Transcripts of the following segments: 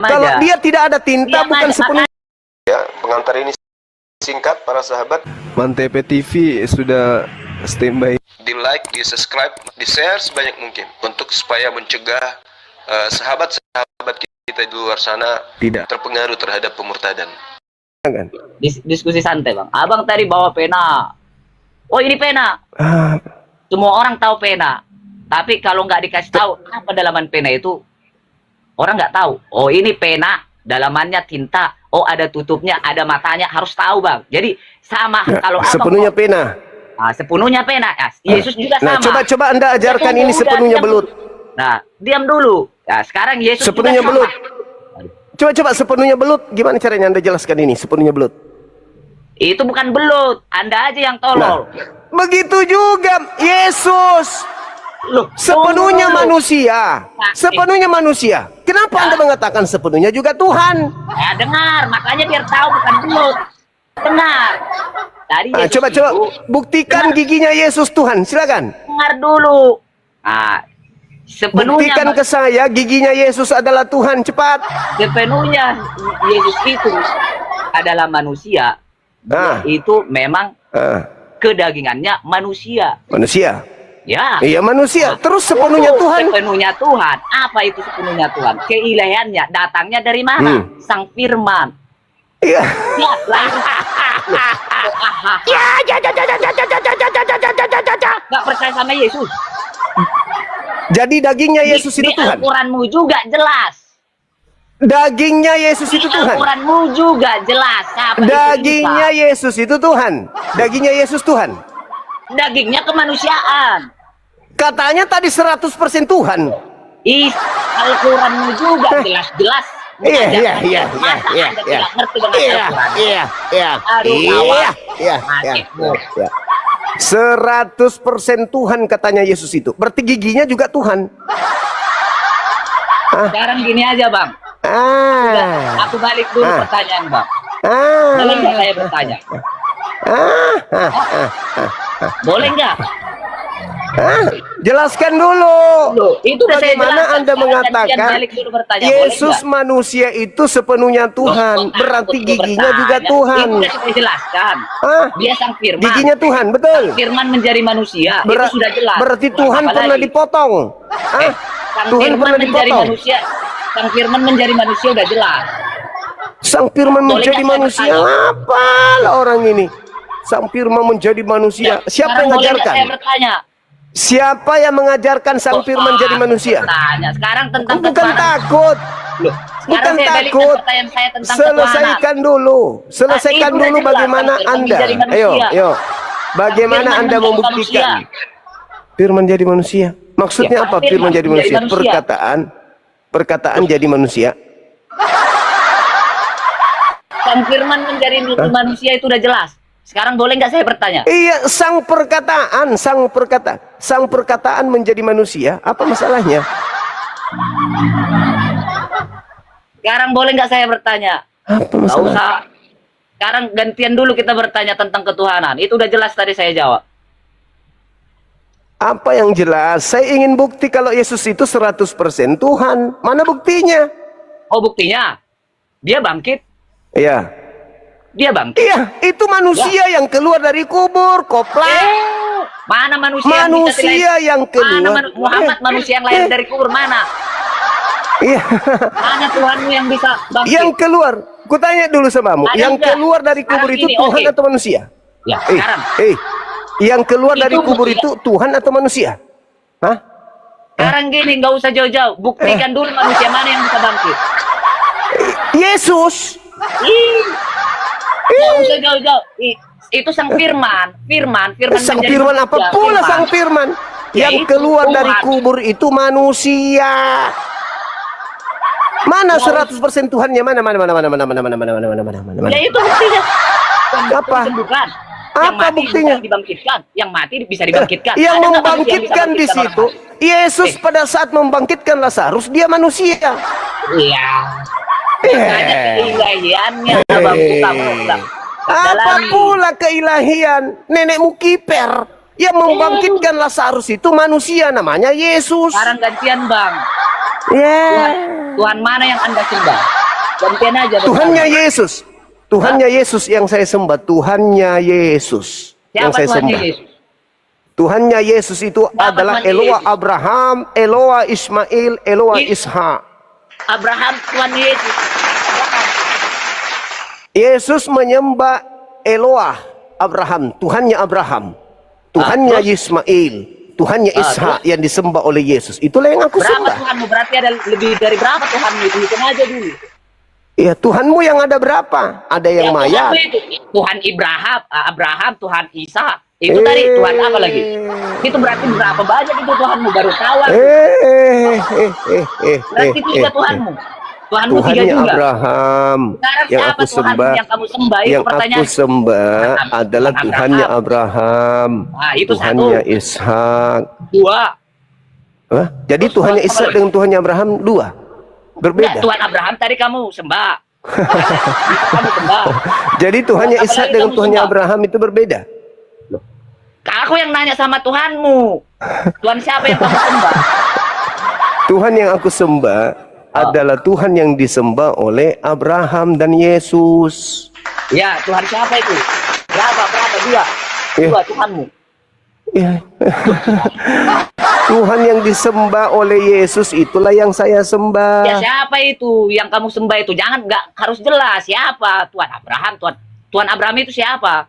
Kalau dia tidak ada tinta, bukan sepenuhnya. Ya, pengantar ini singkat para sahabat. Mantep TV sudah standby. Di like, di subscribe, di share sebanyak mungkin untuk supaya mencegah sahabat-sahabat kita di luar sana Tidak terpengaruh terhadap pemurtadan. Diskusi santai, Bang. Abang tadi bawa pena. Oh, ini pena. Semua orang tahu pena. Tapi kalau nggak dikasih tahu apa dalaman pena itu, orang nggak tahu. Oh, ini pena, dalamannya tinta. Oh, ada tutupnya, ada matanya, harus tahu, Bang. Jadi sama kalau abang sepenuhnya pena. Sepenuhnya pena. Yesus juga sama. Nah, coba Anda ajarkan ini sepenuhnya belut. Nah, diam dulu. Nah, sekarang Yesus sepenuhnya juga belut. Coba sepenuhnya belut. Gimana caranya Anda jelaskan ini sepenuhnya belut? Itu bukan belut. Anda aja yang tolol. Begitu juga Yesus. Loh, sepenuhnya manusia. Sepenuhnya manusia. Kenapa Anda mengatakan sepenuhnya juga Tuhan? Ya, dengar. Makanya biar tahu bukan belut. Dengar. Tadi coba buktikan giginya Yesus Tuhan. Silakan. Dengar dulu. Sepenuhnya buktikan ke saya giginya Yesus adalah Tuhan. Cepat. Sepenuhnya Yesus itu adalah manusia. Itu memang kedagingannya manusia. Manusia. Ya. Iya, manusia. Terus sepenuhnya Tuhan. Sepenuhnya Tuhan. Apa itu sepenuhnya Tuhan? Keilahiannya datangnya dari mana? Sang Firman. Iya. Gak percaya sama Yesus. Jadi dagingnya Yesus itu Tuhan. Di Al-Quranmu juga jelas. Dagingnya Yesus itu Tuhan. Al-Quranmu juga jelas. Dagingnya Yesus itu Tuhan. Dagingnya Yesus Tuhan. Dagingnya kemanusiaan. Katanya tadi 100% Tuhan. Al-Quranmu juga jelas-jelas. Iya. 100% Tuhan katanya Yesus itu. Berarti giginya juga Tuhan. Sekarang gini aja, Bang. Aku balik dulu pertanyaan, Bang. Boleh nggak saya bertanya? Boleh nggak? Jelaskan dulu. Itu bagaimana Anda mengatakan Yesus manusia itu sepenuhnya Tuhan, berarti giginya juga Tuhan. Itu sudah saya jelaskan. Dia sang Firman. Giginya Tuhan, betul. Sang Firman menjadi manusia, itu sudah jelas. Berarti Tuhan pernah dipotong. Tuhan pernah menjadi manusia. Sang Firman menjadi manusia udah jelas. Sang Firman menjadi manusia apa orang ini? Sang Firman menjadi manusia. Siapa yang mengajarkan? Saya bertanya. Siapa yang mengajarkan Sang Firman jadi manusia? Sekarang tentang bukan takut. Bukan takut. Selesaikan dulu. Selesaikan dulu bagaimana Anda. Ayo. Bagaimana Anda membuktikan Firman jadi manusia? Maksudnya apa Firman jadi manusia? Perkataan jadi manusia. Sang Firman menjadi manusia itu udah jelas. Sekarang boleh nggak saya bertanya? Iya, sang perkataan menjadi manusia. Apa masalahnya? Sekarang boleh nggak saya bertanya? Apa masalah? Nggak usah. Sekarang gantian dulu kita bertanya tentang ketuhanan. Itu udah jelas tadi saya jawab. Apa yang jelas? Saya ingin bukti kalau Yesus itu 100% Tuhan. Mana buktinya? Oh, buktinya? Dia bangkit? Iya. Dia bangkit? Iya, itu manusia yang keluar dari kubur, koplak. Mana manusia yang keluar? Muhammad manusia yang lahir dari kubur mana? Iya. Mana Tuhanmu yang bisa bangkit? Yang keluar, kutanya dulu samamu. Yang keluar dari kubur itu Tuhan atau manusia? Ya, sekarang. Yang keluar dari kubur itu Tuhan atau manusia? Sekarang gini, nggak usah jauh-jauh. Buktikan dulu manusia mana yang bisa bangkit. Yesus. Nggak usah jauh-jauh. Itu sang Firman. Sang Firman apa pula sang Firman? Yang keluar dari kubur itu manusia. Mana 100% Tuhannya? Mana? Ya itu buktinya. Apa? Apa buktinya? Yang mati bisa dibangkitkan. Yang membangkitkan di situ Yesus pada saat membangkitkan Lazarus, dia manusia. Iya. Keilahiannya apa pula keilahian? Nenekmu kiper yang membangkitkan Lazarus itu manusia, namanya Yesus. Sekarang gantian, Bang. Tuhan mana yang Anda sembah? Gantian aja. Tuhannya Yesus. Tuhannya Yesus yang saya sembah. Tuhannya Yesus yang Siapa saya Tuhannya sembah. Yesus? Tuhannya Yesus itu adalah Tuhannya Eloa Yesus? Abraham, Eloa Ismail, Eloa Ini- Ishak. Abraham Tuhan Yesus. Yesus menyembah Eloa Abraham, Tuhannya Abraham, Tuhannya terus? Ismail, Tuhannya Ishak yang disembah oleh Yesus. Itulah yang aku Berapa sembah. Tuhanmu? Berarti ada lebih dari berapa Tuhanmu itu? Hitung aja dulu. Ya, Tuhanmu yang ada berapa? Ada yang mayat. Tuhanmu itu Tuhan Abraham, Tuhan Isa. Itu tadi Tuhan apa lagi? Itu berarti berapa banyak itu Tuhanmu? Baru tahu aku. Berarti itu juga Tuhanmu. Tuhanmu tiga Tuhannya juga. Abraham Sekarang yang siapa aku Tuhanmu sembah. yang kamu sembah? Itu Yang aku pertanyaan. sembah adalah Tuhan Tuhannya Abraham, Nah, itu Tuhannya satu. Ishak. Dua. Hah? Jadi Terus Tuhannya apa Ishak lagi? dengan Tuhannya Abraham dua, Enggak, berbeda. Tuhan Abraham tadi kamu sembah. Kamu sembah. Jadi Tuhannya Apa Ishak lagi dengan kamu Tuhannya sembah? Abraham itu berbeda. Aku yang nanya sama Tuhanmu. Tuhan siapa yang kamu sembah? Tuhan yang aku sembah adalah Tuhan yang disembah oleh Abraham dan Yesus. Ya, Tuhan siapa itu? Berapa? Dua. Ya. Dua Tuhanmu. Ya. Tuhan yang disembah oleh Yesus itulah yang saya sembah. Ya siapa itu yang kamu sembah itu? Jangan, nggak harus jelas siapa. Tuhan Abraham, Tuhan Abraham itu siapa?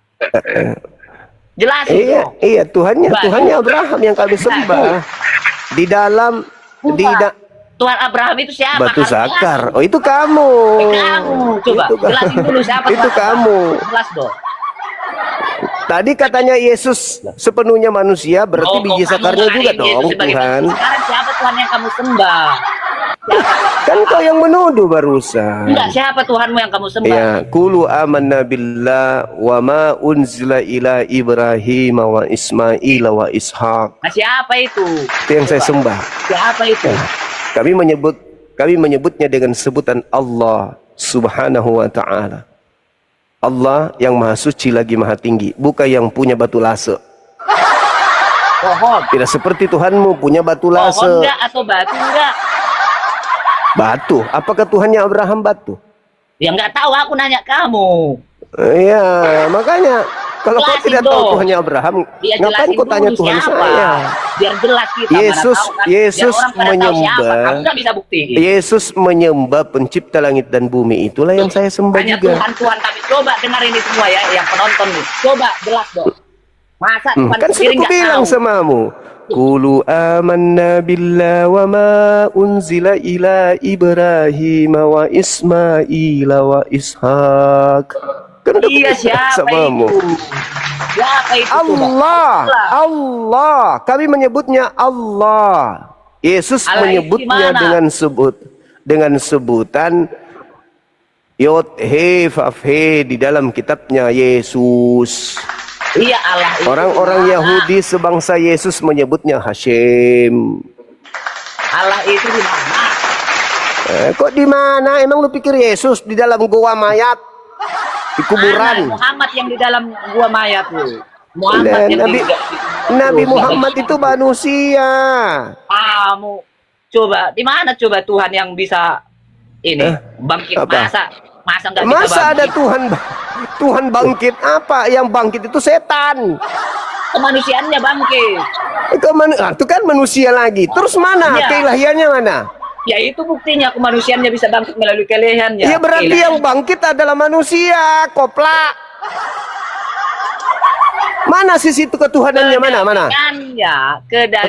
Jelasin Iya, dong. iya Tuhannya Batu. Tuhannya Abraham yang kami sembah. Di dalam di Bukan. Tuhan Abraham itu siapa? batu Harus zakar. jelas. Oh, itu kamu. Kamu coba Itu jelasin dulu siapa Itu Tuhan Abraham. kamu. Jelas dong. Tadi katanya Yesus sepenuhnya manusia, berarti Oh, biji kok kamu sakarnya juga ngalahin Yesus dong sebagai Tuhan. Tuhan. Sekarang siapa Tuhan yang kamu sembah? Kan kau yang menuduh barusan. Enggak, siapa Tuhanmu yang kamu sembah? Ya, qulu amanna billah wa ma unzila ila Ibrahim wa Ismail wa Ishak. Nah, siapa itu? Itu yang saya sembah. Siapa itu? Kami menyebutnya dengan sebutan Allah Subhanahu wa taala. Allah yang maha suci lagi maha tinggi, bukan yang punya batu lase. Pohon. Tidak seperti Tuhanmu punya batu Pohon lase. enggak atau batu enggak? Batu. Apakah Tuhannya Abraham batu? Ya enggak tahu, aku nanya kamu. Iya, makanya kalau kau Jelasin tidak tahu dong. Tuhannya Abraham, Dia ngapain jelasin kau tanya dulu Tuhan siapa. saya? Biar jelas kita Yesus- mana tahu kan. Yesus Biar orang pada tahu siapa. menyembah. Kamu enggak bisa buktiin. Yesus menyembah pencipta langit dan bumi, itulah yang saya sembah Hanya juga. Tuhan, tapi coba dengar ini semua ya, yang penonton nih. Coba jelas dong. Masa Tuhan Kan sudah sendiri ku enggak bilang tahu? samamu. Qulu amanna billah wa ma unzila ila Ibrahim wa Ismail wa Ishak. Kan udah ku Iya, bilang siapa samamu. itu? Siapa itu? coba? Allah, Allah. Kami menyebutnya Allah. Yesus Allah itu menyebutnya di mana? dengan sebutan Yod He Vav He di dalam kitabnya Yesus. Iya, Allah itu Orang-orang di mana? Yahudi sebangsa Yesus menyebutnya Hashem. Allah itu di mana? Kok di mana? Emang lu pikir Yesus di dalam goa mayat? Di Mana? kuburan? Muhammad yang di dalam gua mayat tuh. Muhammad Dan yang Nabi Muhammad itu manusia. Kamu coba di mana coba Tuhan yang bisa ini bangkit? Apa? Masa nggak bisa Masa ada bangkit? Tuhan bangkit? Apa yang bangkit itu setan? Kemanusiaannya bangkit. Itu kan manusia lagi. Terus mana Iya. keilahiannya mana? Ya itu buktinya kemanusiaannya bisa bangkit melalui keilahiannya. Ya berarti yang bangkit adalah manusia, koplak. Mana sisi itu ketuhanannya mana? Kedagingannya.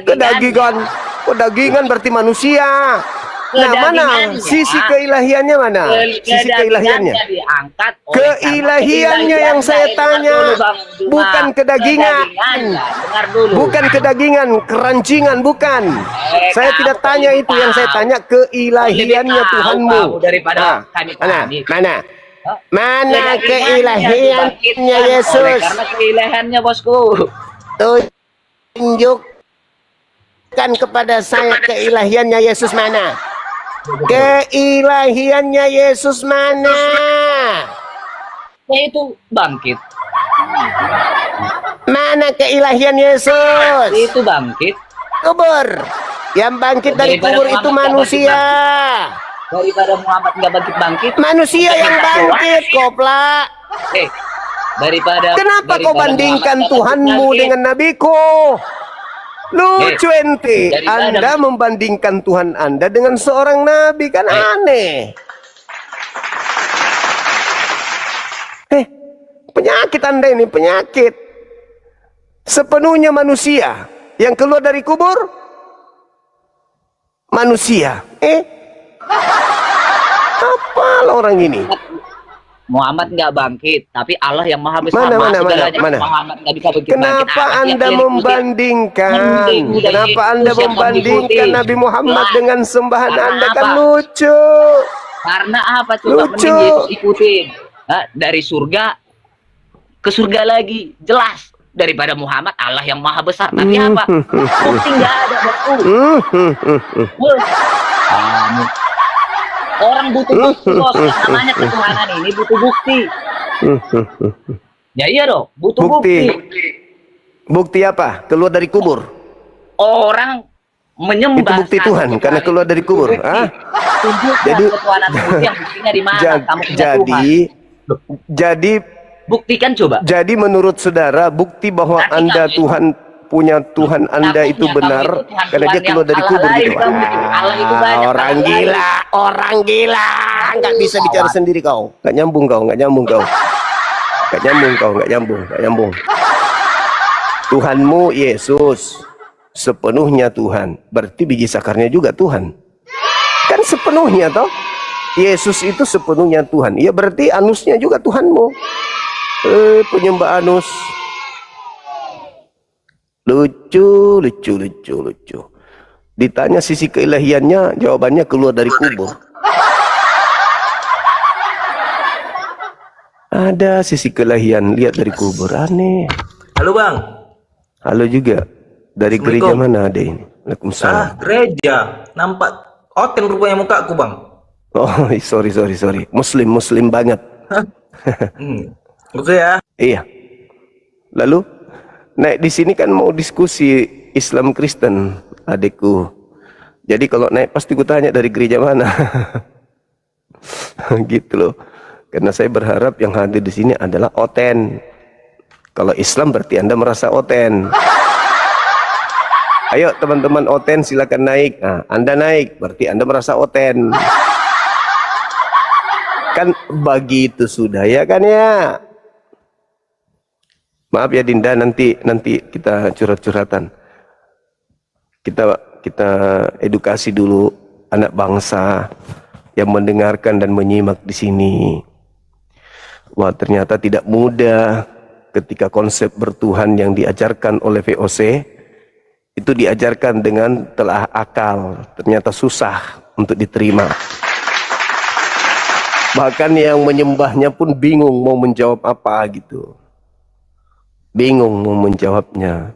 Kedagingan. Kedagingan berarti manusia. Nah, mana Kedagingannya. sisi keilahiannya mana? Sisi keilahiannya. Diangkat oleh Keilahiannya karena yang saya keilahian. tanya. Dengar dulu, Bang Juma. Bukan kedagingan. Dengar dulu. Bukan kedagingan, kerancingan, bukan. Saya kamu tidak tanya lebih itu, yang saya tahu. tanya keilahiannya Lebih tahu Tuhanmu. kamu daripada kami. Mana? Hah? Mana Kedagingannya keilahiannya dibangkitkan oleh Yesus? karena keilahiannya, bosku. Tunjukkan kepada saya keilahiannya Yesus mana? Keilahiannya Yesus mana? Itu bangkit. Mana keilahian Yesus? Itu bangkit. Kubur. Yang bangkit dari Daripada kubur itu Muhammad manusia. Daripada Muhammad nggak bangkit-bangkit, Manusia yang bangkit, kopla. eh, daripada Kenapa kau daripada bandingkan Muhammad nggak Tuhanmu bangkit-bangkit, dengan nabiku? Lucu ente. daripada- Anda membandingkan Tuhan Anda dengan seorang nabi, kan aneh. Penyakit Anda ini, penyakit. Sepenuhnya manusia yang keluar dari kubur, manusia. Apa orang ini? Muhammad nggak bangkit, tapi Allah yang maha besar, Mana, maha mana, segalanya. mana? Muhammad nggak bisa bangkit. Kenapa Anda membandingkan? Kenapa Anda membandingkan Nabi Muhammad dengan sembahan Anda? Kan lucu. Karena apa? Coba Lucu. mending Yesus ikutin. Dari surga ke surga lagi, jelas. Daripada Muhammad, Allah yang maha besar. Tapi apa? Bukti nggak ada, bosku. Orang butuh bukti, bos. Namanya ketuhanan ini butuh bukti. Ya iya dong, butuh bukti. Bukti apa? Keluar dari kubur. Orang menyembah Itu bukti Tuhan karena keluar dari kubur. Jadi ketuhanan itu yang buktinya di mana? Kamu punya Tuhan. Jadi Buktikan coba. Jadi menurut saudara bukti bahwa Berarti Anda kamu Tuhan punya Tuhan Anda itu benar karena dia keluar dari kubur gitu. Orang gila, orang gila, nggak bisa bicara sendiri kau, nggak nyambung kau, nggak nyambung kau, nggak nyambung kau, nggak nyambung, nggak nyambung. Tuhanmu Yesus sepenuhnya Tuhan, berarti biji sakarnya juga Tuhan. Kan sepenuhnya toh. Yesus itu sepenuhnya Tuhan. Ya berarti anusnya juga Tuhanmu. Penyembah anus. Lucu, lucu, lucu, lucu. Ditanya sisi keilahiannya, jawabannya keluar dari kubur. Ada sisi keilahian, lihat dari kubur. Aneh. Halo bang. Halo juga. Dari gereja mana ada ini? Waalaikumsalam. Gereja. Nampak oten rupanya mukaku bang. Oh, sorry. Muslim banget. Oke ya. Iya. Lalu naik di sini kan mau diskusi Islam Kristen, adikku. Jadi kalau naik pasti ku tanya dari gereja mana. Gitu loh. Karena saya berharap yang hadir di sini adalah oten. Kalau Islam berarti Anda merasa oten. Ayo teman-teman oten silakan naik. Nah, Anda naik berarti Anda merasa oten. Kan begitu sudah ya kan ya. Maaf ya Dinda, nanti kita curhat-curhatan. Kita edukasi dulu anak bangsa yang mendengarkan dan menyimak di sini. Wah, ternyata tidak mudah ketika konsep bertuhan yang diajarkan oleh VOC itu diajarkan dengan telah akal. Ternyata susah untuk diterima. Bahkan yang menyembahnya pun bingung mau menjawab apa gitu. Bingung mau menjawabnya.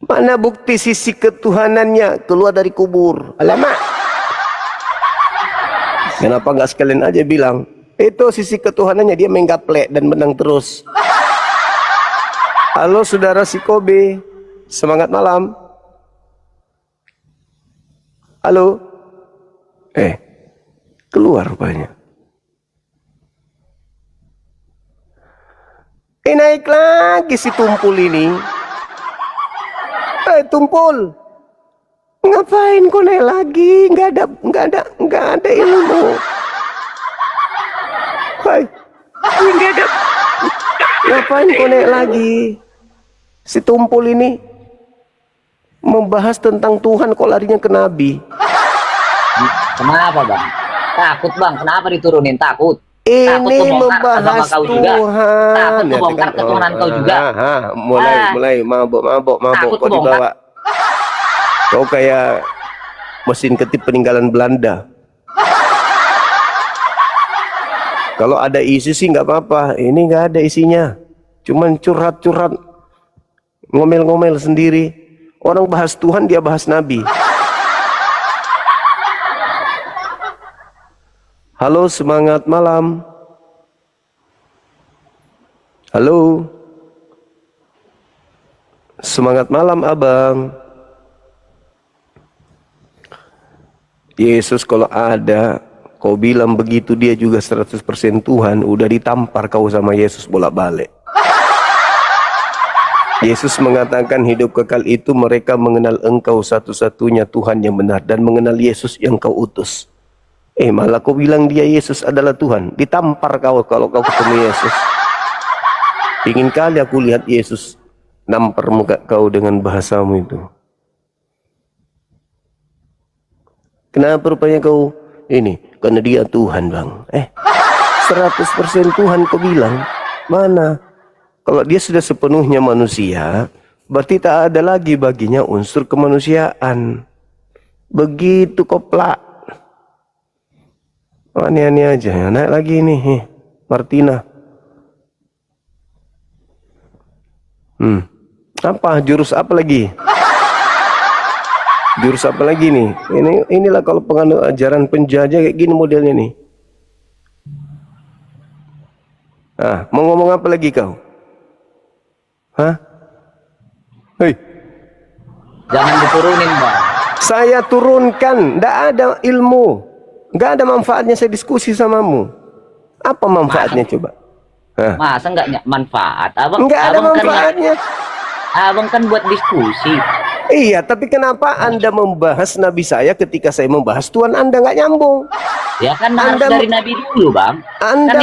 Mana bukti sisi ketuhanannya keluar dari kubur? Alamak. Kenapa nggak sekalian aja bilang itu sisi ketuhanannya, dia main gaplek dan menang terus. Halo saudara si Kobe, semangat malam. Halo. Keluar rupanya. Naik lagi si Tumpul ini. Tumpul. Ngapain kau naik lagi? Nggak ada ilmu. Hai. Nggak ada. Ngapain kau naik lagi? Si Tumpul ini membahas tentang Tuhan kok larinya ke Nabi. Kenapa bang? Takut bang, kenapa diturunin? Takut. Ini membahas kau Tuhan. Takut membongkar ketuhanan kau juga. Mulai mabok kau dibawa. Kau kayak mesin ketip peninggalan Belanda. Kalau ada isi sih nggak apa-apa. Ini nggak ada isinya. Cuman curhat-curhat, ngomel-ngomel sendiri. Orang bahas Tuhan, dia bahas Nabi. Halo, semangat malam. Halo. Semangat malam, Abang. Yesus kalau ada, kau bilang begitu dia juga 100% Tuhan, udah ditampar kau sama Yesus bolak-balik. Yesus mengatakan hidup kekal itu mereka mengenal engkau satu-satunya Tuhan yang benar dan mengenal Yesus yang kau utus. Malah kau bilang dia Yesus adalah Tuhan. Ditampar kau kalau kau ketemu Yesus. Ingin kali aku lihat Yesus nampar muka kau dengan bahasamu itu. Kenapa rupanya kau ini? Karena dia Tuhan, Bang. 100% Tuhan kau bilang. Mana? Kalau dia sudah sepenuhnya manusia, berarti tak ada lagi baginya unsur kemanusiaan. Begitu koplak. Aneh-aneh aja ya. Naik lagi nih, Martina. Apa? Jurus apa lagi? Jurus apa lagi nih? Inilah kalau penganut ajaran penjajah kayak gini modelnya nih. Mau ngomong apa lagi kau? Hei. Jangan diturunin, Bang. Saya turunkan, ndak ada ilmu. Nggak ada manfaatnya saya diskusi samamu. Apa manfaatnya coba? Masa nggak manfaat? Abang, nggak ada abang manfaatnya. Abang kan buat diskusi. Iya, tapi kenapa Anda membahas Nabi saya ketika saya membahas Tuhan Anda nggak nyambung? Ya kan harus dari Nabi dulu, Bang. Anda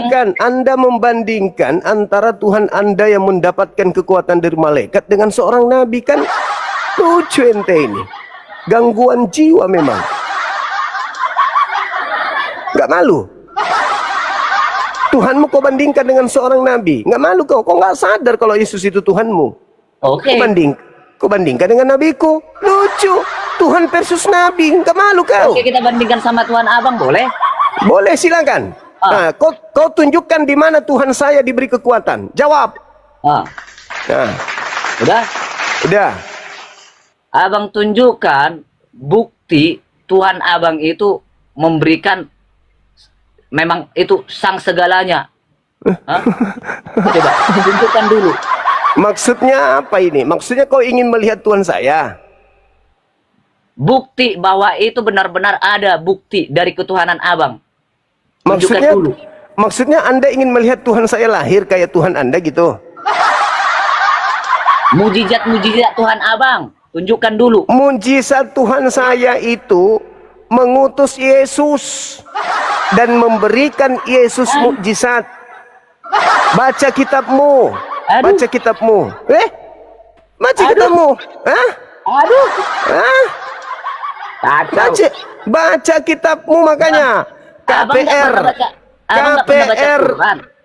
kan Anda membandingkan antara Tuhan Anda yang mendapatkan kekuatan dari malaikat dengan seorang Nabi, kan lucu ente ini. Gangguan jiwa memang. Nggak malu? Tuhanmu kau bandingkan dengan seorang nabi. Nggak malu kau? Kau nggak sadar kalau Yesus itu Tuhanmu? Oke. Kau bandingkan dengan nabiku. Lucu. Tuhan versus nabi. Nggak malu kau? Oke, kita bandingkan sama Tuhan Abang, boleh? Boleh, silakan. Nah, kau tunjukkan di mana Tuhan saya diberi kekuatan. Jawab. Nah, udah? Udah. Abang tunjukkan bukti Tuhan Abang itu memberikan, memang itu sang segalanya. Coba tunjukkan dulu. Maksudnya apa ini? Maksudnya kau ingin melihat Tuhan saya? Bukti bahwa itu benar-benar ada bukti dari ketuhanan Abang. Tunjukkan dulu. Maksudnya Anda ingin melihat Tuhan saya lahir kayak Tuhan Anda gitu? Mujizat-mujizat Tuhan Abang, tunjukkan dulu. Mujizat Tuhan saya itu mengutus Yesus dan memberikan Yesus mukjizat. Baca kitabmu. Baca kitabmu. Baca kitabmu. Aduh. Baca kitabmu makanya.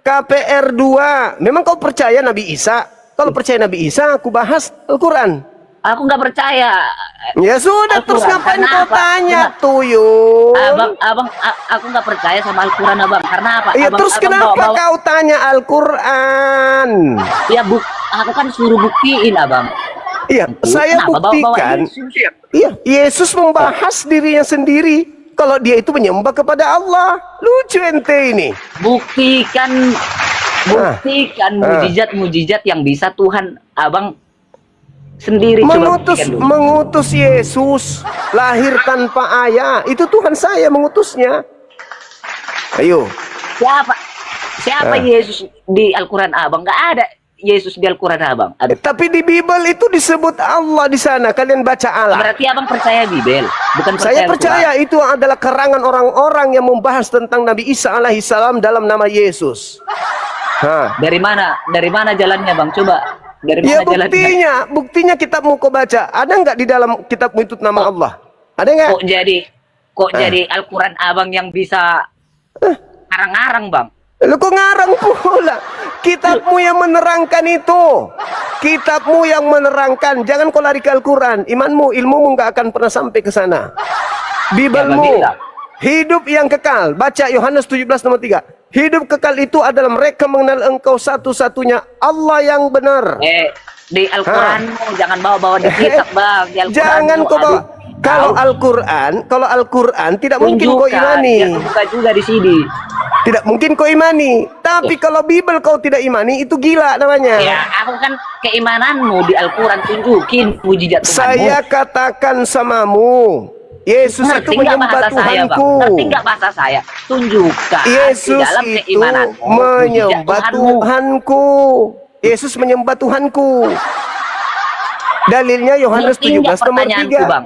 KPR 2. Memang kau percaya Nabi Isa? Kalau percaya Nabi Isa, aku bahas Al-Quran. Aku nggak percaya. Ya sudah, terus ngapain kau tanya, Tuyul? Aku nggak percaya sama Al-Quran, Abang. Karena apa? Ya terus kenapa kau tanya Al-Quran? Ya aku kan suruh buktiin, Abang. Iya, saya buktikan. Iya, Yesus membahas dirinya sendiri kalau dia itu menyembah kepada Allah. Lucu ente ini. Buktikan mujizat-mujizat yang bisa Tuhan Abang sendiri mengutus Yesus lahir tanpa ayah. Itu Tuhan saya mengutusnya. Ayo. Siapa Yesus di Al-Quran Abang? Nggak ada Yesus di Al-Quran Abang. Tapi di Bible itu disebut Allah di sana. Kalian baca Allah. Berarti Abang percaya Bible, bukan percaya Saya percaya Al-Quran. Itu adalah karangan orang-orang yang membahas tentang Nabi Isa alaihissalam dalam nama Yesus. Dari mana jalannya, Bang? Coba. Dari mana jalannya? Buktinya kitabmu kau baca. Ada nggak di dalam kitabmu itu nama Allah? Ada nggak? Kok jadi Al-Quran Abang yang bisa ngarang-ngarang, Bang? Lu kok ngarang pula? Kitabmu yang menerangkan itu. Kitabmu yang menerangkan. Jangan kau lari ke Al-Quran. Imanmu, ilmumu nggak akan pernah sampai ke sana. Bibelmu, hidup yang kekal. Baca Yohanes 17:3. Hidup kekal itu adalah mereka mengenal engkau satu-satunya Allah yang benar. Di Al-Quranmu jangan bawa-bawa di kitab, Bang. Di Jangan kau bawa. Kalau Al-Quran tidak mungkin kau imani. Buka juga di sini. Tidak mungkin kau imani. Tapi kalau Bible kau tidak imani, itu gila namanya. Ya, aku kan keimananmu di Al-Quran tunjukin mujizat Tuhanmu. Saya katakan samamu, Yesus itu Ngerti nggak menyembah bahasa saya, Bang? Tuhanku. Ngerti nggak bahasa saya? Tunjukkan di Yesus dalam itu keimananmu, mujizat menyembah Tuhanmu. Tuhanku. Yesus menyembah Tuhanku. Dalilnya Yohanes Ngerti nggak 17 nomor pertanyaanku, 3. Bang?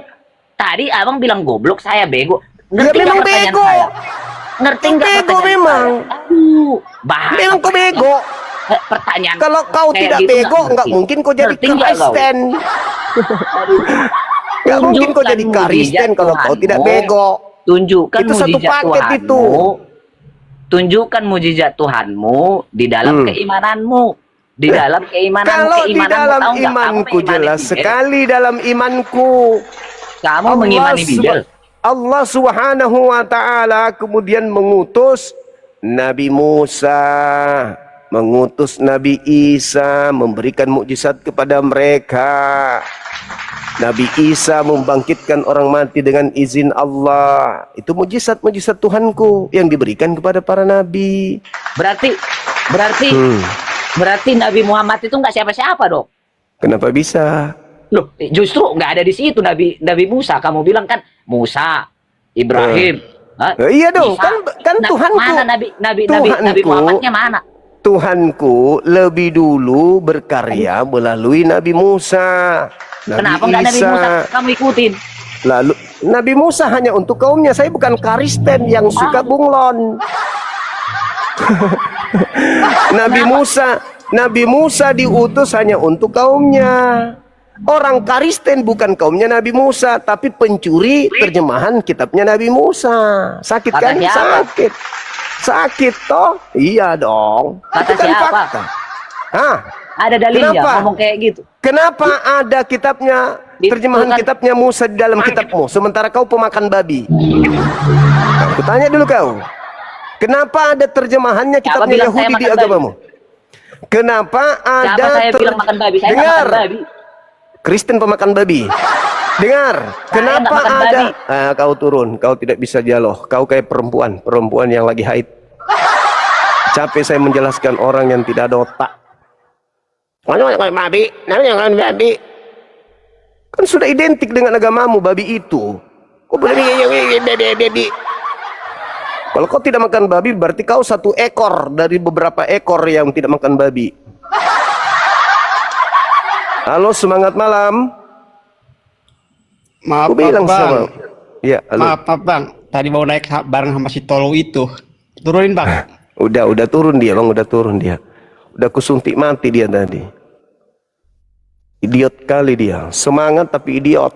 Tadi abang bilang goblok, saya bego. Ya Ngerti nggak memang pertanyaan bego. saya? Ngerti nggak Bego pertanyaan memang. saya? Aduh, bahasa Memang kau bego. pertanyaan. Kalau kau kayak tidak gitu bego, ngerti. nggak mungkin kau jadi Ngerti nggak kau? Kristen. Nggak mungkin kau Tunjukkan jadi mujizat Kristen kalau kau tidak Tuhanmu. bego. Tunjukkan Itu satu mujizat paket Tuhanmu. itu. Tunjukkan mujizat Tuhanmu di dalam keimananmu. Di dalam keimananmu, Kalau di keimananmu, dalam tahu nggak? Kamu imanku mengimani jelas Bible. sekali dalam imanku. Kamu mengimani Bible. Allah Subhanahu wa taala kemudian mengutus Nabi Musa, mengutus Nabi Isa, memberikan mukjizat kepada mereka. Nabi Isa membangkitkan orang mati dengan izin Allah. Itu mukjizat-mukjizat Tuhanku yang diberikan kepada para nabi. Berarti Nabi Muhammad itu nggak siapa-siapa dong. Kenapa bisa? Loh, justru nggak ada di situ Nabi Musa. Kamu bilang kan Musa, Ibrahim. Hah? Iya dong, Isa. kan Tuhanku. Mana Nabi Tuhanku. Muhammadnya mana? Tuhanku lebih dulu berkarya melalui Nabi Musa, Nabi Kenapa nggak Nabi Isa. Musa kamu ikutin? Lalu Nabi Musa hanya untuk kaumnya. Saya bukan Kristen yang suka bunglon. Nabi Musa diutus hanya untuk kaumnya. Orang Kristen bukan kaumnya Nabi Musa, tapi pencuri terjemahan kitabnya Nabi Musa. Sakit kan? Kata siapa? Sakit toh? Iya dong. Kata Itu kan siapa? fakta. Hah? Ada dalilnya Kenapa? ngomong kayak gitu. Kenapa ada kitabnya, terjemahan Itu kan- kitabnya Musa di dalam kitabmu, sementara kau pemakan babi? Nah, aku tanya dulu kau. Kenapa ada terjemahannya Siapa kitabnya bilang saya Yahudi di makan agamamu? Kenapa Siapa ada saya bilang makan babi? Saya nggak Dengar. makan babi. Kristen pemakan babi. Dengar, kenapa nggak makan ada? babi. Kau turun, kau tidak bisa dialog. Kau kayak perempuan yang lagi haid. Capek saya menjelaskan orang yang tidak ada otak. Babi, namanya babi. Kan sudah identik dengan agamamu babi itu. Kau babi. Kalau kau tidak makan babi, berarti kau satu ekor dari beberapa ekor yang tidak makan babi. Halo, semangat malam. Maaf, Aku bilang Bang. sama. Ya, halo. Maaf, Bang. Tadi mau naik bareng sama si Tolo itu. Turunin, Bang. Udah turun dia, Bang, udah turun dia. Udah kusuntik mati dia tadi. Idiot kali dia. Semangat tapi idiot.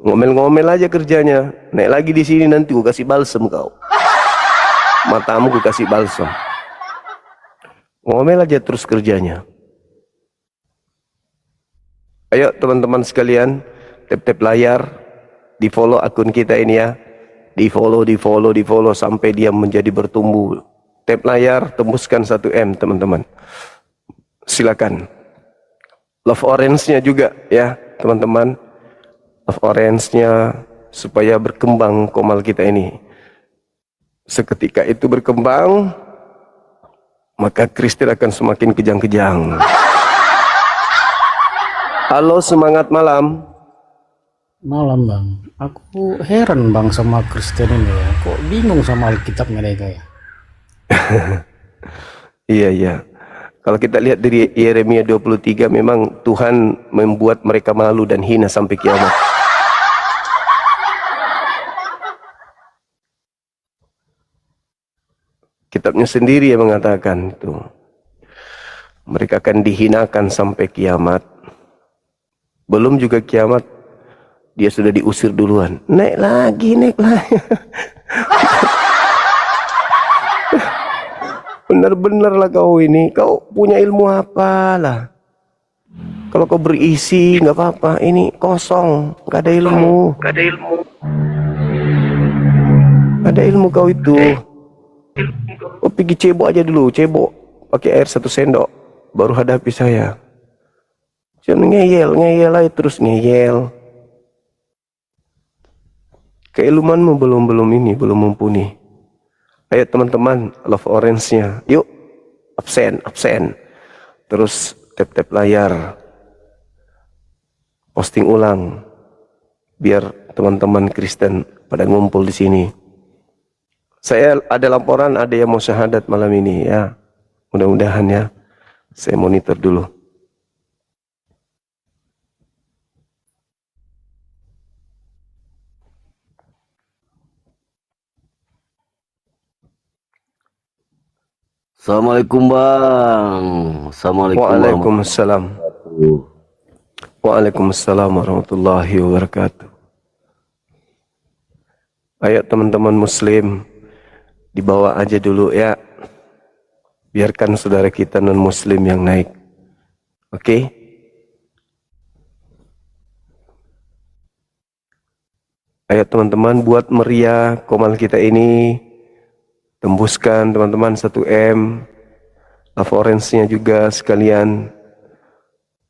Ngomel-ngomel aja kerjanya. Naik lagi di sini nanti gua kasih balsem kau. Matamu gua kasih balsem. Ngomel aja terus kerjanya. Ayo teman-teman sekalian, tap-tap layar, di follow akun kita ini ya. Di follow sampai dia menjadi bertumbuh. Tap layar, tembuskan 1M teman-teman. Silakan. Love orange-nya juga ya teman-teman. Love orange-nya supaya berkembang komal kita ini. Seketika itu berkembang, maka Kristen akan semakin kejang-kejang. Halo, semangat malam. Malam bang, aku heran bang sama Kristen ini ya. Kok bingung sama Alkitab mereka ya? Iya. Kalau kita lihat dari Yeremia 23, memang Tuhan membuat mereka malu dan hina sampai kiamat. Kitabnya sendiri yang mengatakan itu. Mereka akan dihinakan sampai kiamat. Belum juga kiamat, dia sudah diusir duluan. Naik lagi. Benar-benar lah kau ini. Kau punya ilmu apa lah? Kalau kau berisi nggak apa-apa. Ini kosong, nggak ada ilmu. Ada ilmu kau itu. Kau pergi cebok aja dulu, cebok pakai air 1 sendok, baru hadapi saya. Jangan ngeyel aja terus ngeyel. Keilmuanmu belum mumpuni. Ayo teman-teman, love orange-nya. Yuk, absen. Terus tap-tap layar. posting ulang biar teman-teman Kristen pada ngumpul di sini. Saya ada laporan ada yang mau syahadat malam ini ya. Mudah-mudahan ya. Saya monitor dulu. Assalamualaikum Bang. Assalamualaikum Waalaikumsalam. warahmatullahi. Waalaikumsalam warahmatullahi wabarakatuh. Ayo teman-teman muslim, dibawa aja dulu ya. Biarkan saudara kita non muslim yang naik. Oke? Ayo teman-teman buat meriah komal kita ini. Tembuskan teman-teman 1M. Laforensnya juga sekalian.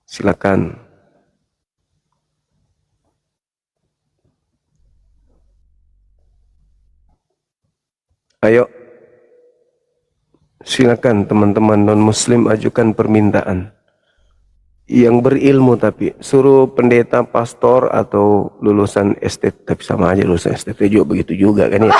Silakan. Ayo. Silakan teman-teman non-muslim ajukan permintaan. Yang berilmu tapi suruh pendeta, pastor atau lulusan estet, tapi sama aja lulusan estet juga begitu juga kan ya.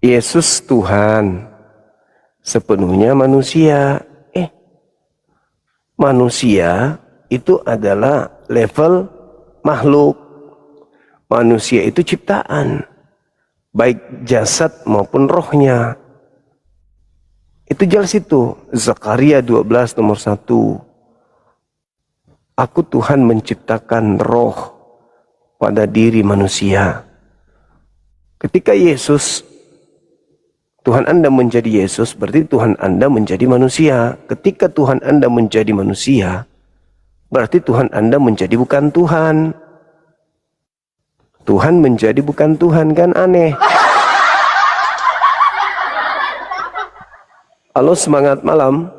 Yesus Tuhan, sepenuhnya manusia. Manusia itu adalah level makhluk. Manusia itu ciptaan, baik jasad maupun rohnya. Itu jelas itu. Zakaria 12 nomor 1. Aku Tuhan menciptakan roh pada diri manusia. Ketika Yesus, Tuhan Anda menjadi Yesus, berarti Tuhan Anda menjadi manusia. Ketika Tuhan Anda menjadi manusia, berarti Tuhan Anda menjadi bukan Tuhan. Tuhan menjadi bukan Tuhan, kan aneh. Halo, semangat malam.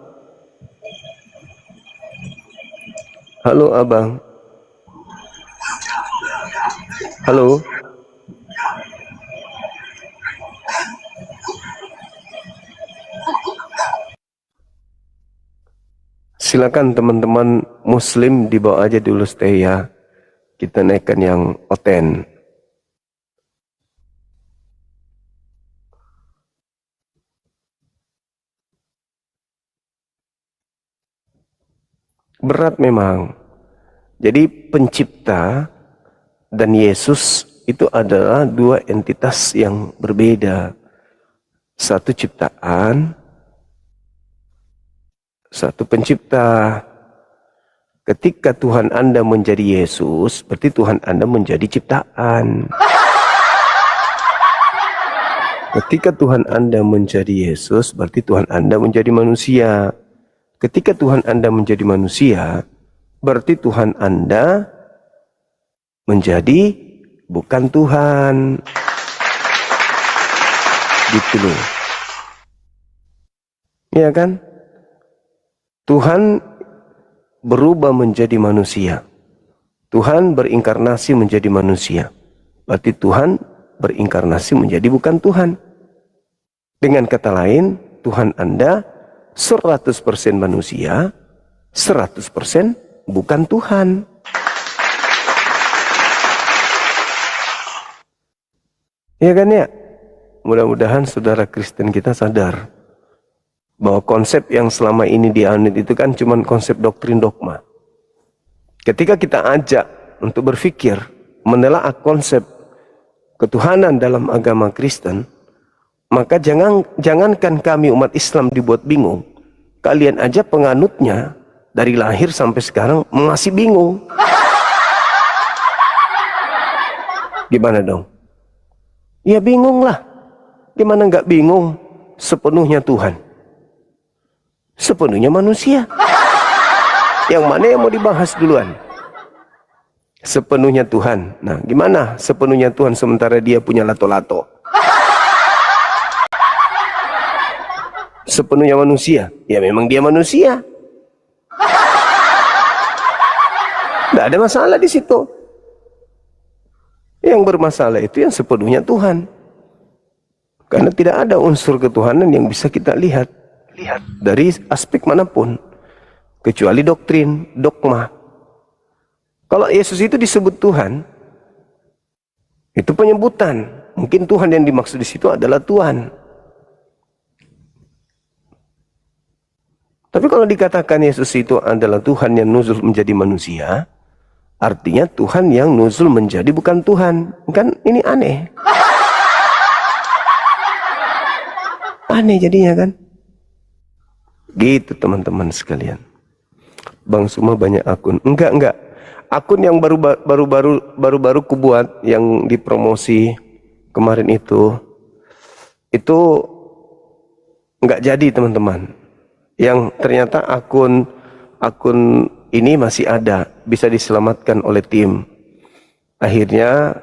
Halo abang. Halo. Silakan teman-teman muslim dibawa aja dulu stay ya. Kita naikkan yang oten. Berat memang. Jadi pencipta dan Yesus itu adalah dua entitas yang berbeda. Satu ciptaan, satu pencipta. Ketika Tuhan Anda menjadi Yesus, berarti Tuhan Anda menjadi ciptaan. Ketika Tuhan Anda menjadi Yesus, berarti Tuhan Anda menjadi manusia. Ketika Tuhan Anda menjadi manusia, berarti Tuhan Anda menjadi bukan Tuhan. Gitu loh. Iya kan? Tuhan berubah menjadi manusia. Tuhan berinkarnasi menjadi manusia. Berarti Tuhan berinkarnasi menjadi bukan Tuhan. Dengan kata lain, Tuhan Anda 100% manusia, 100% bukan Tuhan. Ya kan ya? Mudah-mudahan saudara Kristen kita sadar bahwa konsep yang selama ini dianut itu kan cuma konsep doktrin dogma. Ketika kita ajak untuk berpikir, menelaah konsep ketuhanan dalam agama Kristen, maka jangankan kami umat Islam dibuat bingung, kalian aja penganutnya dari lahir sampai sekarang masih bingung. Gimana dong? Ya bingung lah. Gimana nggak bingung? Sepenuhnya Tuhan, sepenuhnya manusia. Yang mana yang mau dibahas duluan? Sepenuhnya Tuhan. Nah, gimana sepenuhnya Tuhan sementara dia punya lato-lato? sepenuhnya manusia? Ya memang dia manusia. Tidak ada masalah di situ. Yang bermasalah itu yang sepenuhnya Tuhan. Karena tidak ada unsur ketuhanan yang bisa kita lihat dari aspek manapun. Kecuali doktrin, dogma. Kalau Yesus itu disebut Tuhan, itu penyebutan. Mungkin Tuhan yang dimaksud di situ adalah Tuhan. Tapi kalau dikatakan Yesus itu adalah Tuhan yang nuzul menjadi manusia, artinya Tuhan yang nuzul menjadi bukan Tuhan. Kan ini aneh. Aneh jadinya kan. Gitu teman-teman sekalian. Bang Suma banyak akun. Enggak. Akun yang baru-baru kubuat yang dipromosi kemarin itu enggak jadi teman-teman. Yang ternyata akun ini masih ada, bisa diselamatkan oleh tim. Akhirnya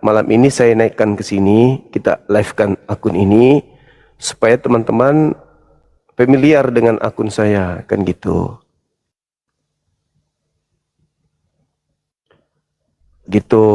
malam ini saya naikkan ke sini, kita live-kan akun ini supaya teman-teman familiar dengan akun saya, kan gitu. Gitu.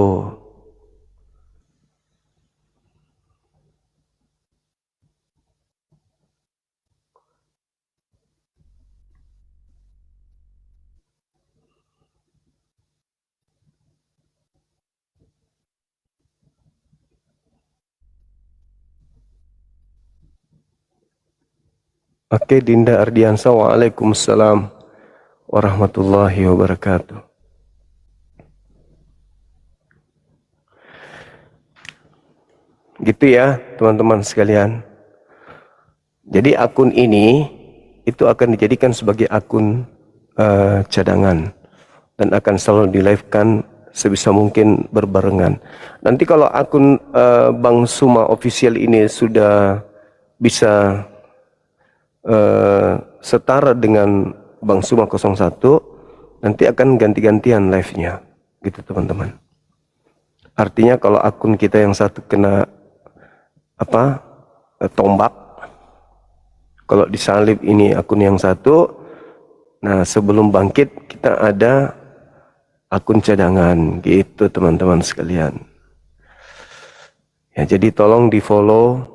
Oke, Dinda Ardiansa, waalaikumsalam warahmatullahi wabarakatuh. Gitu ya teman-teman sekalian. Jadi akun ini itu akan dijadikan sebagai akun cadangan dan akan selalu di-live-kan sebisa mungkin berbarengan. Nanti kalau akun Bang Suma official ini sudah bisa setara dengan Bang Suma 01, nanti akan ganti-gantian live-nya gitu teman-teman. Artinya kalau akun kita yang satu kena tombak, kalau disalib ini akun yang satu, nah sebelum bangkit kita ada akun cadangan gitu teman-teman sekalian. Ya, jadi tolong di follow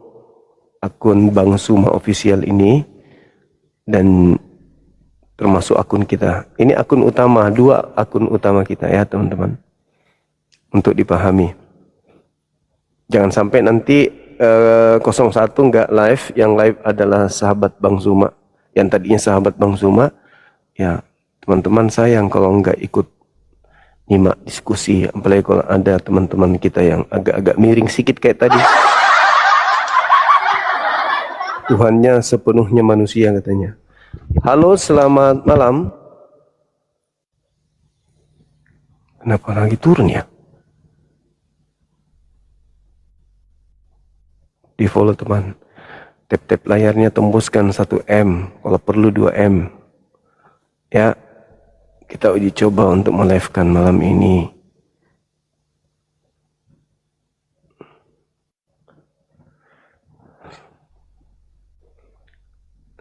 akun Bang Suma official ini dan termasuk akun kita. Ini akun utama, 2 akun utama kita ya teman-teman, untuk dipahami. Jangan sampai nanti 01 nggak live, yang live adalah sahabat Bang Suma, yang tadinya sahabat Bang Suma. Ya teman-teman sayang kalau nggak ikut nyimak diskusi, apalagi kalau ada teman-teman kita yang agak-agak miring sedikit kayak tadi. Tuhannya sepenuhnya manusia katanya. Halo, selamat malam. Kenapa lagi turun ya? Di follow teman. Tap-tap layarnya tembuskan 1M, kalau perlu 2M. Ya, kita uji coba untuk melive-kan malam ini.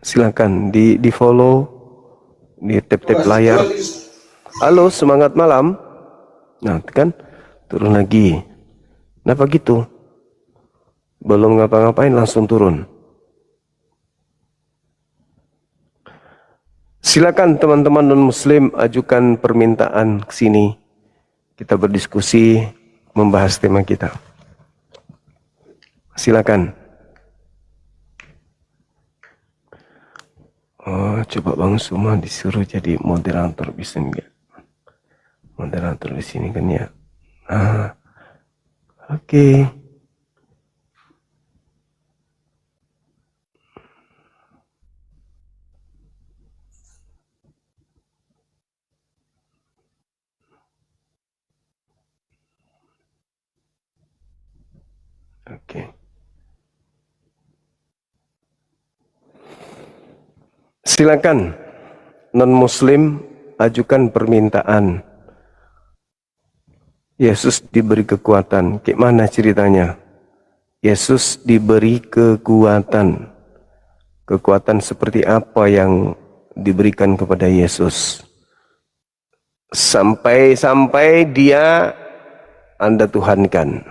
Silakan di follow, di tap-tap layar. Halo, semangat malam. Nah, kan turun lagi. Kenapa gitu? Belum ngapa-ngapain langsung turun. Silakan teman-teman non-muslim ajukan permintaan ke sini. Kita berdiskusi, membahas tema kita. Silakan. Oh, coba Bang Suma disuruh jadi moderator, bisa enggak? Moderator di sini kan ya. Oke. Oke. Silakan non-muslim ajukan permintaan. Yesus diberi kekuatan. Kayak mana ceritanya? Yesus diberi kekuatan. Kekuatan seperti apa yang diberikan kepada Yesus? Sampai dia Anda tuhankan.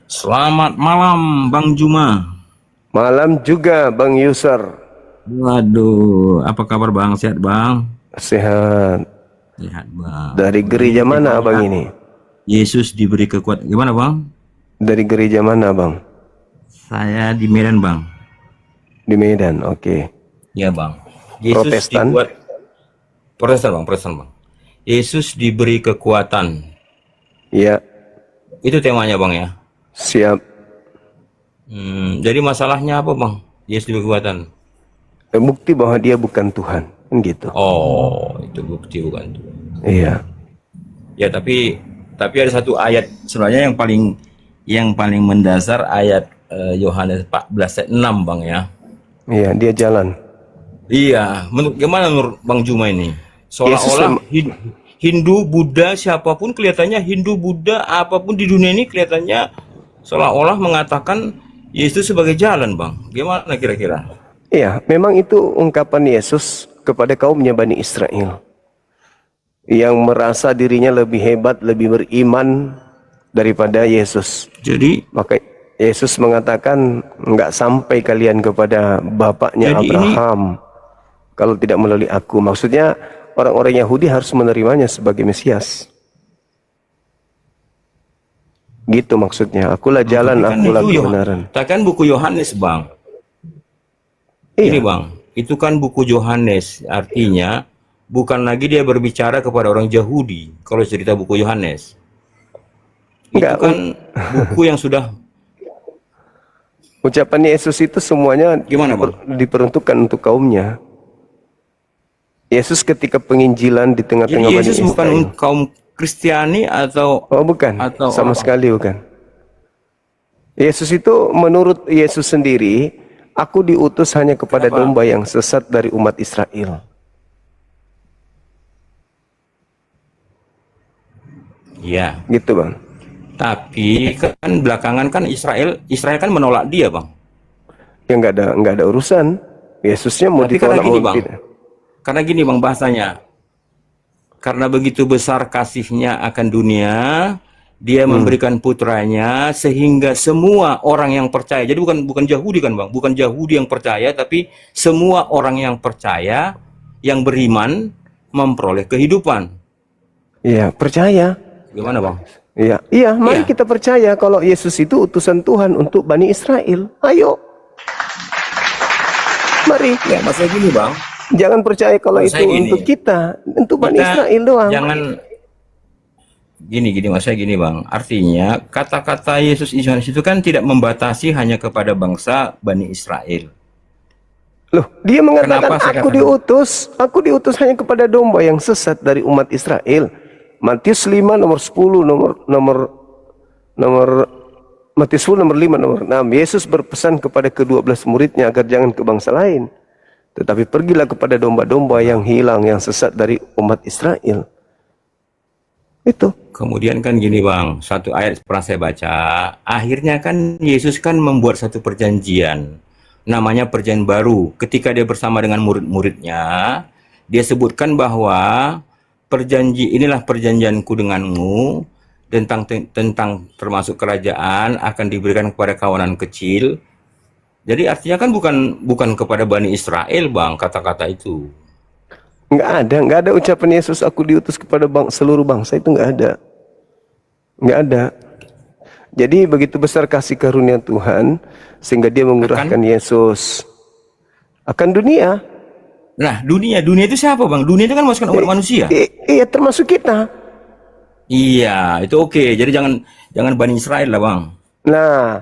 Selamat malam Bang Juma. Malam juga Bang Yusar. Waduh, apa kabar Bang? Sehat Bang? Sehat. Sehat Bang. Dari gereja mana Abang ini? Yesus diberi kekuatan. Gimana Bang? Dari gereja mana Bang? Saya di Medan Bang. Di Medan, oke. Ya Bang. Yesus Protestan? Protestan Bang. Yesus diberi kekuatan. Iya, Itu temanya Bang ya. siap. Jadi masalahnya apa Bang? Yesus diberi kekuatan. Bukti bahwa dia bukan Tuhan, kan gitu. Oh, itu bukti bukan tuh. Iya. Ya tapi ada satu ayat sebenarnya yang paling mendasar ayat Yohanes 14 ayat 6 Bang ya. Iya, dia jalan. Iya, gimana menurut Bang Juma ini? Seolah-olah Hindu, Buddha, siapapun kelihatannya Hindu, Buddha, apapun di dunia ini kelihatannya seolah-olah mengatakan Yesus sebagai jalan, Bang. Gimana kira-kira? Iya, memang itu ungkapan Yesus kepada kaumnya Bani Israel. Yang merasa dirinya lebih hebat, lebih beriman daripada Yesus. Jadi, Maka Yesus mengatakan, enggak sampai kalian kepada bapaknya Jadi Abraham kalau tidak melalui aku. Maksudnya orang-orang Yahudi harus menerimanya sebagai Mesias. Gitu maksudnya. Akulah jalan, kan akulah itu kebenaran. kan buku Yohanes, Bang. Iya. Ini, Bang, itu kan buku Yohanes. Artinya bukan lagi dia berbicara kepada orang Yahudi kalau cerita buku Yohanes. Enggak, Itu kan buku yang sudah ucapan Yesus itu semuanya gimana, Bang? diperuntukkan untuk kaumnya. Yesus ketika penginjilan di tengah-tengah Jadi Bani Yesus bukan Israel. kaum Kristiani atau Oh bukan, atau sama apa? sekali bukan. Yesus itu menurut Yesus sendiri, aku diutus hanya kepada Kenapa? domba yang sesat dari umat Israel. Iya. Gitu Bang. Tapi kan belakangan kan Israel kan menolak dia, Bang. Ya nggak ada urusan. Yesusnya mau Tapi karena ditolak gini, mau Bang. tidak. Karena gini, Bang, bahasanya. Karena begitu besar kasihnya akan dunia, dia memberikan putranya sehingga semua orang yang percaya. Jadi bukan Yahudi kan, Bang? Bukan Yahudi yang percaya, tapi semua orang yang percaya, yang beriman memperoleh kehidupan. Iya, percaya. Gimana, Bang? Iya, mari Iya. kita percaya kalau Yesus itu utusan Tuhan untuk Bani Israel. Ayo. Mari. Ya, maksudnya gini, Bang. Jangan percaya kalau itu Maksudnya gini, untuk kita, untuk Bani Kita Israel doang. Jangan gini maksudnya gini, Bang. Artinya kata-kata Yesus itu kan tidak membatasi hanya kepada bangsa Bani Israel. Loh, dia mengatakan Kenapa saya aku diutus hanya kepada domba yang sesat dari umat Israel. Matius 5 nomor 10 Matius 10 nomor 5 nomor 6. Yesus berpesan kepada ke-12 muridnya agar jangan ke bangsa lain, tetapi pergilah kepada domba-domba yang hilang, yang sesat dari umat Israel. Itu. Kemudian kan gini, Bang, satu ayat pernah saya baca, akhirnya kan Yesus kan membuat satu perjanjian, namanya perjanjian baru. Ketika dia bersama dengan murid-muridnya, dia sebutkan bahwa inilah perjanjianku denganmu, tentang termasuk kerajaan akan diberikan kepada kawanan kecil. Jadi artinya kan bukan kepada Bani Israel, Bang, kata-kata itu. Nggak ada ucapan Yesus aku diutus kepada seluruh bangsa, itu nggak ada. Jadi begitu besar kasih karunia Tuhan sehingga dia mengurahkan Yesus akan dunia. Nah, dunia itu siapa, Bang? Dunia itu kan masukkan umat manusia. Iya, termasuk kita. Iya, itu oke. Jadi jangan Bani Israel lah, Bang. Nah,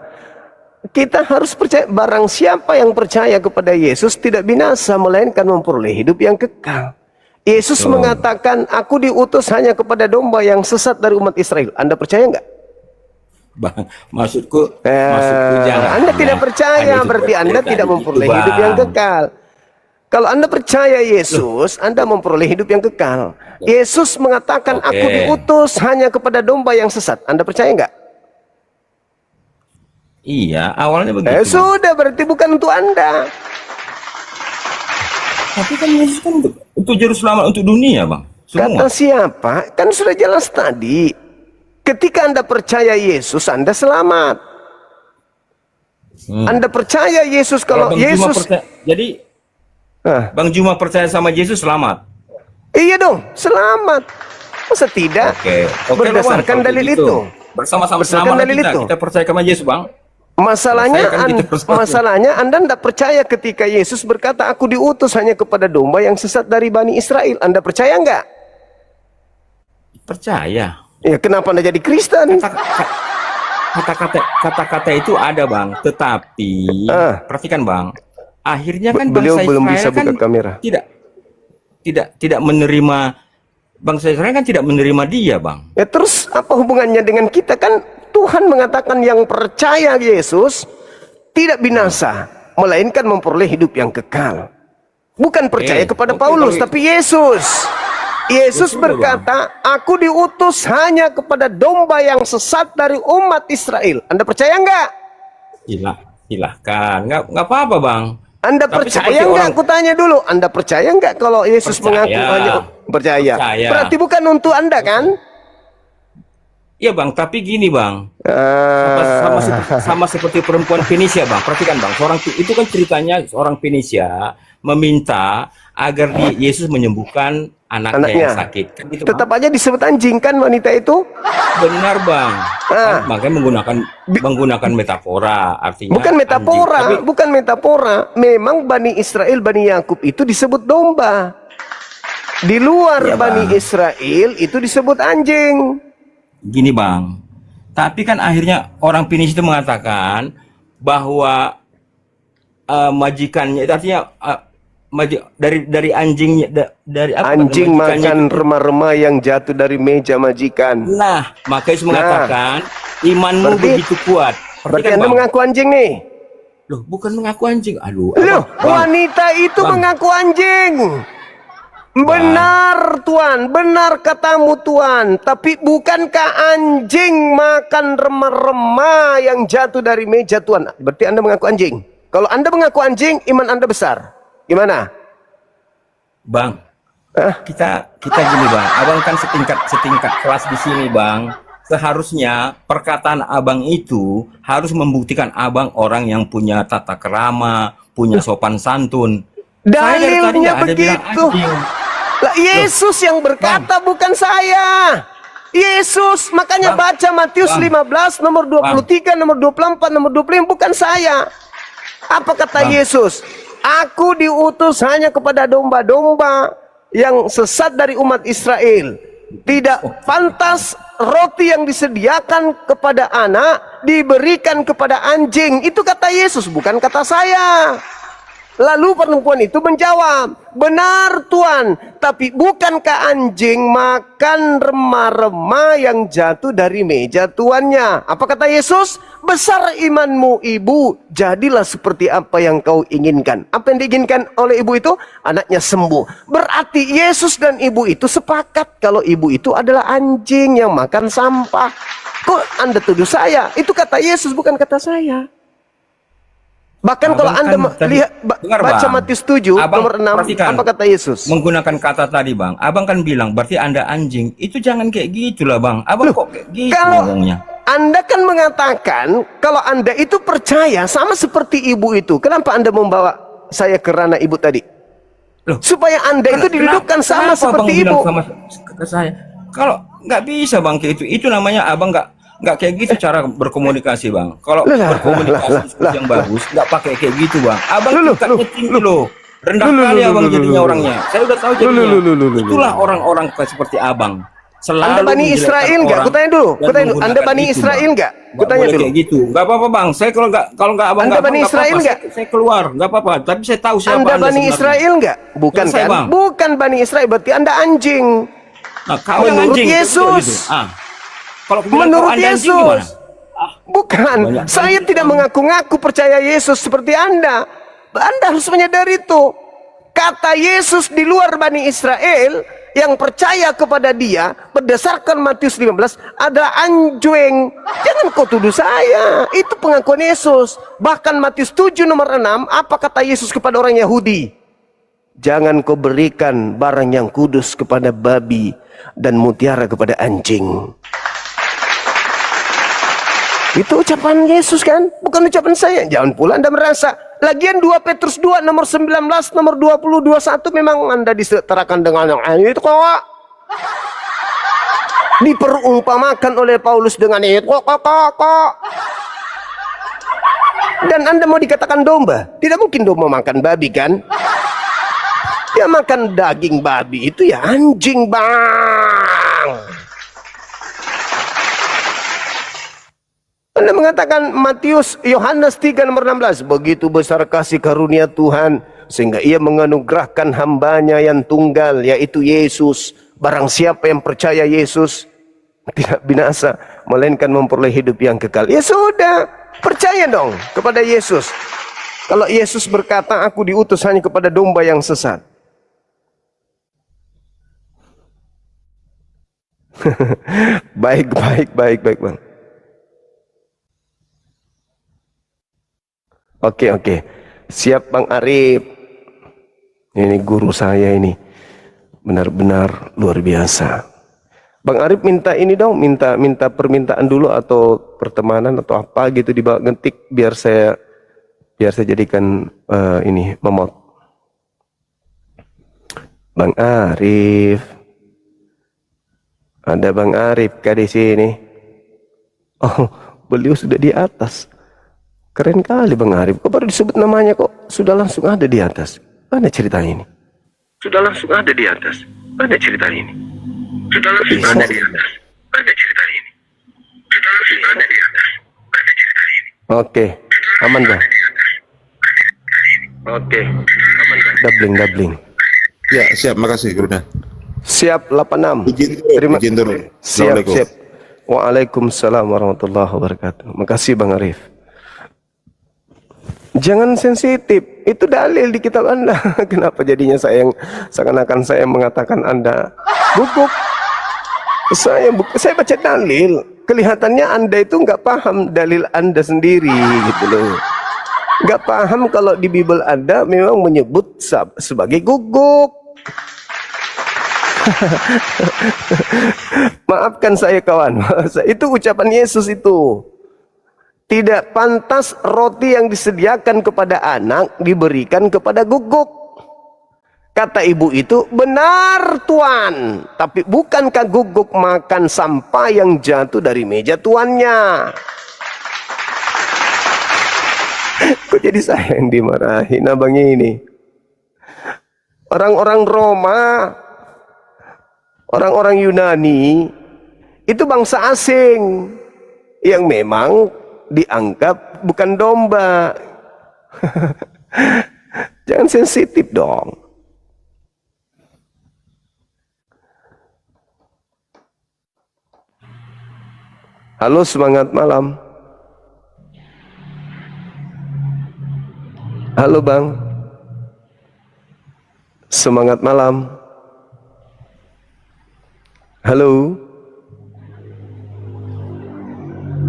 kita harus percaya, barang siapa yang percaya kepada Yesus tidak binasa, melainkan memperoleh hidup yang kekal. Yesus mengatakan, aku diutus hanya kepada domba yang sesat dari umat Israel. Anda percaya nggak? Bang, maksudku jangan. Anda tidak percaya, berarti Anda tidak memperoleh hidup yang kekal. Kalau Anda percaya Yesus, Anda memperoleh hidup yang kekal. Yesus mengatakan, aku diutus hanya kepada domba yang sesat. Anda percaya nggak? Iya, awalnya begitu. Bang. Sudah, berarti bukan untuk Anda. Tapi kan Yesus kan untuk juru selamat untuk dunia, Bang. Semua. Kata siapa? Kan sudah jelas tadi. Ketika Anda percaya Yesus, Anda selamat. Anda percaya Yesus, kalau Bang Juma Yesus... jadi, Bang Juma percaya sama Yesus, selamat. Iya dong, selamat. Masa tidak? Oke. Berdasarkan Bang, dalil gitu. itu. Bersama-sama Berdasarkan selamat dalil kita. itu. Kita percaya sama Yesus, Bang. Masalahnya Anda tidak percaya ketika Yesus berkata, aku diutus hanya kepada domba yang sesat dari Bani Israel. Anda percaya enggak? Percaya. Ya, kenapa Anda jadi Kristen? Kata-kata itu ada, Bang. Tetapi perhatikan, Bang. Akhirnya kan beliau bangsa belum Israel bisa kan buka kamera. tidak menerima, bangsa Israel kan tidak menerima dia, Bang. Ya terus apa hubungannya dengan kita? Kan Tuhan mengatakan yang percaya Yesus tidak binasa, melainkan memperoleh hidup yang kekal. Bukan percaya kepada Paulus, tapi Yesus. Yesus berkata, aku diutus hanya kepada domba yang sesat dari umat Israel. Anda percaya enggak? Silahkan, nggak apa-apa, Bang. Anda Tapi percaya enggak? Aku tanya dulu, Anda percaya enggak kalau Yesus mengaku hanya percaya? Berarti bukan untuk Anda kan? Iya, Bang, tapi gini, Bang. Sama seperti perempuan Fenisia, Bang. Perhatikan, Bang. Itu kan ceritanya seorang Fenisia meminta agar Yesus menyembuhkan anaknya yang sakit. Kan gitu, tetap aja disebut anjing kan wanita itu? Benar, Bang. Makanya menggunakan metafora, artinya bukan metafora, anjing. Bukan metafora. Memang Bani Israel, Bani Yakub itu disebut domba. Di luar Bani Israel itu disebut anjing. Gini, Bang. Tapi kan akhirnya orang Fenisia itu mengatakan bahwa majikannya itu artinya dari anjingnya dari apa? Anjing makan remah-remah yang jatuh dari meja majikan. Nah, maka Yesus mengatakan imanmu begitu kuat. Berarti Anda mengaku anjing nih? Loh, bukan mengaku anjing. Aduh. Loh, wanita itu mengaku anjing. Benar, Tuan. Benar katamu, Tuan. Tapi bukankah anjing makan remah-remah yang jatuh dari meja, Tuan? Berarti Anda mengaku anjing. Kalau Anda mengaku anjing, iman Anda besar. Gimana? Bang, kita gini, Bang. Abang kan setingkat kelas di sini, Bang. Seharusnya perkataan Abang itu harus membuktikan Abang orang yang punya tata kerama, punya sopan santun. Dalilnya begitu. Lah, Yesus yang berkata, bukan saya. Yesus, makanya baca Matius 15 nomor 23, nomor 24, nomor 25, bukan saya. Apa kata Yesus? Aku diutus hanya kepada domba-domba yang sesat dari umat Israel. Tidak pantas roti yang disediakan kepada anak diberikan kepada anjing. Itu kata Yesus, bukan kata saya. Lalu perempuan itu menjawab, benar Tuan, tapi bukankah anjing makan remah-remah yang jatuh dari meja tuannya? Apa kata Yesus? Besar imanmu ibu, jadilah seperti apa yang kau inginkan. Apa yang diinginkan oleh ibu itu? Anaknya sembuh. Berarti Yesus dan ibu itu sepakat kalau ibu itu adalah anjing yang makan sampah. Kok Anda tuduh saya? Itu kata Yesus, bukan kata saya. Bahkan kalau Anda lihat baca Matius 7 nomor 6, apa kata Yesus? Menggunakan kata tadi, Bang. Abang kan bilang berarti Anda anjing. Itu jangan kayak gitulah, Bang. Abang kok kayak gitu ngomongnya? Anda kan mengatakan kalau Anda itu percaya sama seperti ibu itu. Kenapa Anda membawa saya ke ranah ibu tadi? Loh, supaya Anda itu didudukkan sama seperti ibu. Sama ke saya. Kalau nggak bisa, Bang, kayak itu namanya Abang nggak kayak gitu cara berkomunikasi, Bang. Kalau berkomunikasi yang bagus, nggak pakai kayak gitu, Bang. Abang tingkatnya tinggi loh. Rendah kali Abang jadinya orangnya. Saya udah tahu jadinya. Itulah orang-orang seperti Abang. Selalu Anda Bani Israel nggak? Kutanya dulu. Anda Bani Israel nggak? Kutanya dulu. Kayak gitu. Nggak apa-apa, Bang. Saya kalau nggak Abang Anda Bani Israel nggak? Saya keluar. Nggak apa-apa. Tapi saya tahu siapa Anda Bani Israel nggak? Bukan kan? Bukan Bani Israel. Berarti Anda anjing. Nah, menurut Yesus. Kalau menurut Yesus, bukan. Saya tidak mengaku-ngaku percaya Yesus seperti Anda. Anda harus menyadari itu. Kata Yesus di luar Bani Israel, yang percaya kepada dia berdasarkan Matius 15 adalah anjing. Jangan kau tuduh saya. Itu pengakuan Yesus. Bahkan Matius 7 nomor 6, apa kata Yesus kepada orang Yahudi? Jangan kau berikan barang yang kudus kepada babi dan mutiara kepada anjing. Itu ucapan Yesus kan? Bukan ucapan saya. Jangan pula Anda merasa. Lagian 2 Petrus 2 nomor 19 nomor 20 21 memang Anda disetarakan dengan yang itu kok. Diperumpamakan oleh Paulus dengan itu kok. Dan Anda mau dikatakan domba? Tidak mungkin domba makan babi kan? Dia makan daging babi itu ya anjing, Bang. Anda mengatakan Yohanes 3 nomor 16, begitu besar kasih karunia Tuhan sehingga ia menganugerahkan hambanya yang tunggal, yaitu Yesus. Barang siapa yang percaya Yesus tidak binasa, melainkan memperoleh hidup yang kekal. Ya sudah, percaya dong kepada Yesus. Kalau Yesus berkata, aku diutus hanya kepada domba yang sesat. Baik, Bang. Oke. Siap Bang Arif. Ini guru saya ini. Benar-benar luar biasa. Bang Arif minta ini dong, minta permintaan dulu atau pertemanan atau apa gitu dibawa ngetik biar saya jadikan ini memot. Bang Arif. Ada Bang Arif kah di sini? Oh, beliau sudah di atas. Keren kali Bang Arif. Kok baru disebut namanya kok sudah langsung ada di atas? Mana cerita ini? Sudah langsung ada di atas. Mana cerita ini? Sudah langsung ada di atas. Mana cerita ini? Sudah langsung ada di atas. Mana cerita ini? Oke, aman Bang. Oke, aman Bang. Doubling. Ya, siap. Makasih, Gruda. Siap 86. Izin dulu. Siap. Waalaikumsalam warahmatullahi wabarakatuh. Makasih Bang Arif. Jangan sensitif. Itu dalil di kitab Anda. Kenapa jadinya seakan-akan saya mengatakan Anda gugup? Saya baca dalil. Kelihatannya Anda itu nggak paham dalil Anda sendiri gitu loh. Nggak paham kalau di Bible Anda memang menyebut sebagai guguk. Maafkan saya kawan. Itu ucapan Yesus itu. Tidak pantas roti yang disediakan kepada anak diberikan kepada guguk. Kata ibu itu, benar Tuan. Tapi bukankah guguk makan sampah yang jatuh dari meja tuannya? Kok jadi saya yang dimarahin abang ini? Orang-orang Roma, orang-orang Yunani, itu bangsa asing yang memang dianggap bukan domba. Jangan sensitif dong. Halo, semangat malam. Halo Bang. Semangat malam. Halo.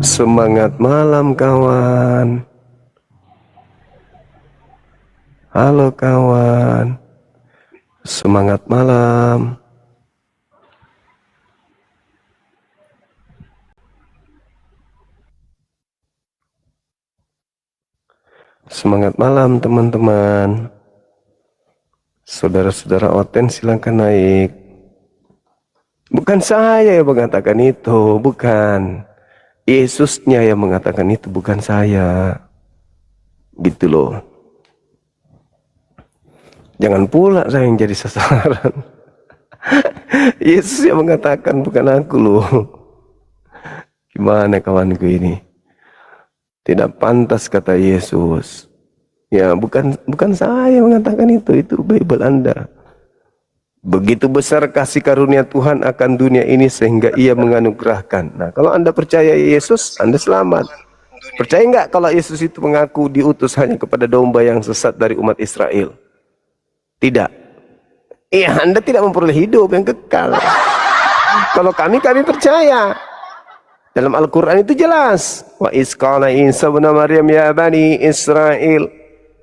Semangat malam kawan. Halo kawan. Semangat malam. Semangat malam teman-teman. Saudara-saudara Oten silakan naik. Bukan saya yang mengatakan itu, bukan. Yesusnya yang mengatakan itu, bukan saya. Gitu loh. Jangan pula saya yang jadi sasaran. Yesus yang mengatakan, bukan aku loh. Gimana kawanku ini? Tidak pantas kata Yesus. Ya, bukan saya yang mengatakan itu Bible Anda. Begitu besar kasih karunia Tuhan akan dunia ini sehingga ia menganugerahkan. Nah, kalau Anda percaya Yesus, Anda selamat. Percaya nggak kalau Yesus itu mengaku diutus hanya kepada domba yang sesat dari umat Israel? Tidak. Iya, Anda tidak memperoleh hidup yang kekal. Kalau kami percaya. Dalam Al-Quran itu jelas. Wa isqala Isa bin Maryam ya bani Israel,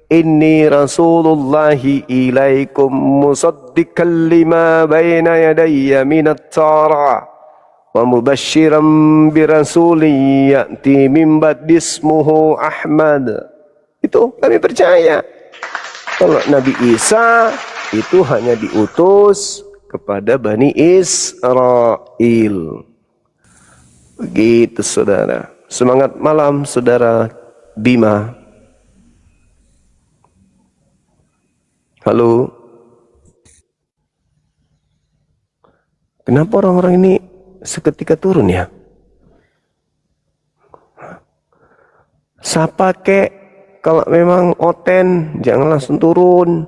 inni rasulullahi ilaikum musaddiqan lima baina yadayya minat tara wa mubashiran birasulin ya'ti min ba'di ismuhu Ahmad. Itu kami percaya. Kalau Nabi Isa itu hanya diutus kepada Bani Israel. Begitu saudara. Semangat malam saudara Bima. Halo. Kenapa orang-orang ini seketika turun ya? Sapa kek, kalau memang oten jangan langsung turun.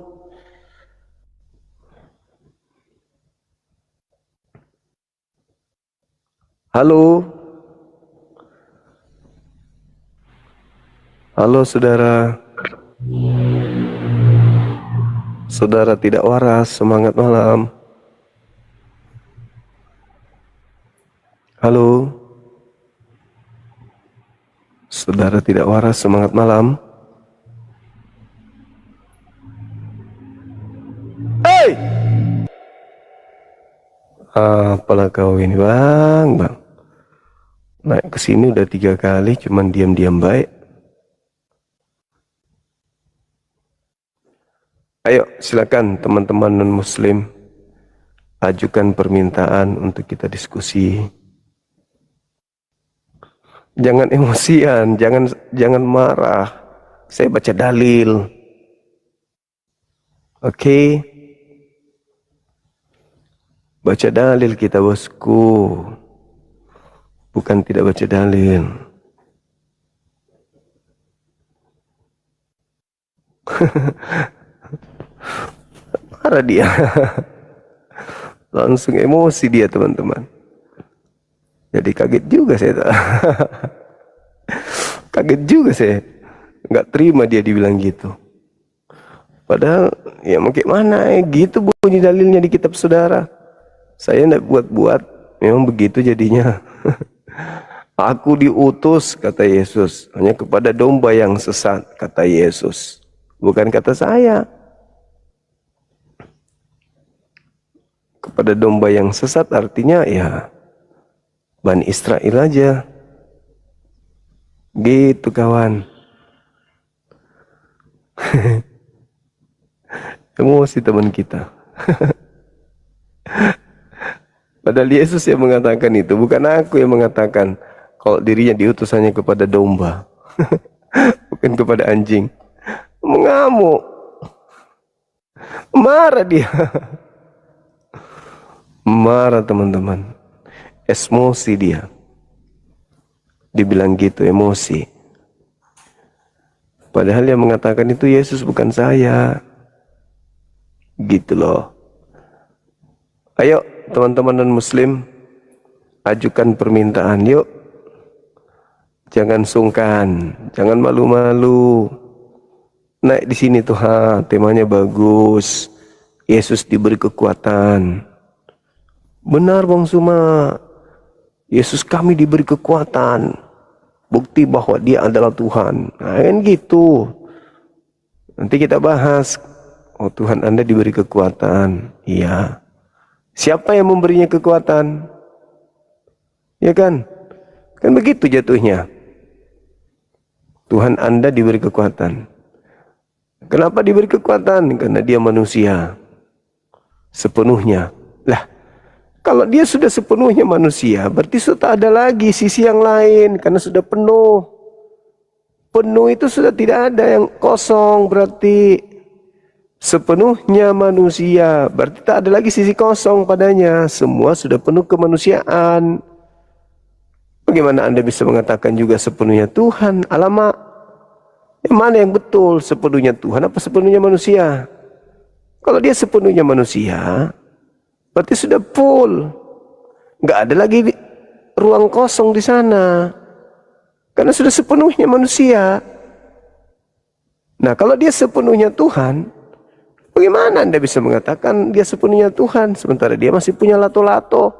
Halo. Halo saudara. Saudara tidak waras, semangat malam. Halo. Saudara tidak waras, semangat malam. Hei! Apalah kau ini bang. Naik ke sini udah 3 kali, cuman diam-diam baik. Ayo silakan teman-teman non-muslim, ajukan permintaan untuk kita diskusi. Jangan emosian, jangan marah. Saya baca dalil. Oke? Baca dalil kita bosku. Bukan tidak baca dalil. Marah dia. Langsung emosi dia teman-teman. Jadi kaget juga saya. Kaget juga saya. Nggak terima dia dibilang gitu. Padahal ya mungkin mana gitu bunyi dalilnya di kitab saudara. Saya nggak buat-buat. Memang begitu jadinya. Aku diutus kata Yesus hanya kepada domba yang sesat kata Yesus. Bukan kata saya. Kepada domba yang sesat artinya ya Bani Israel aja. Gitu kawan. Emosi teman kita. Padahal Yesus yang mengatakan itu, bukan aku yang mengatakan kalau dirinya diutus hanya kepada domba. Bukan kepada anjing. Mengamuk. Marah dia. Marah teman-teman. Emosi dia. Dibilang gitu emosi. Padahal yang mengatakan itu Yesus bukan saya. Gitu loh. Ayo teman-teman non-muslim, ajukan permintaan yuk. Jangan sungkan, jangan malu-malu. Naik di sini tuh temanya bagus. Yesus diberi kekuatan. Benar Bang Suma, Yesus kami diberi kekuatan, bukti bahwa dia adalah Tuhan. Nah kan gitu. Nanti kita bahas. Oh Tuhan Anda diberi kekuatan. Iya. Siapa yang memberinya kekuatan? Ya kan? Kan begitu jatuhnya. Tuhan Anda diberi kekuatan. Kenapa diberi kekuatan? Karena dia manusia. Sepenuhnya. Lah. Kalau dia sudah sepenuhnya manusia, berarti sudah ada lagi sisi yang lain, karena sudah penuh. Penuh itu sudah tidak ada yang kosong, berarti sepenuhnya manusia, berarti tak ada lagi sisi kosong padanya. Semua sudah penuh kemanusiaan. Bagaimana Anda bisa mengatakan juga sepenuhnya Tuhan? Alamak, yang mana yang betul? Sepenuhnya Tuhan apa sepenuhnya manusia? Kalau dia sepenuhnya manusia, berarti sudah full. Nggak ada lagi ruang kosong di sana. Karena sudah sepenuhnya manusia. Nah, kalau dia sepenuhnya Tuhan, Bagaimana Anda bisa mengatakan dia sepenuhnya Tuhan, sementara dia masih punya lato-lato?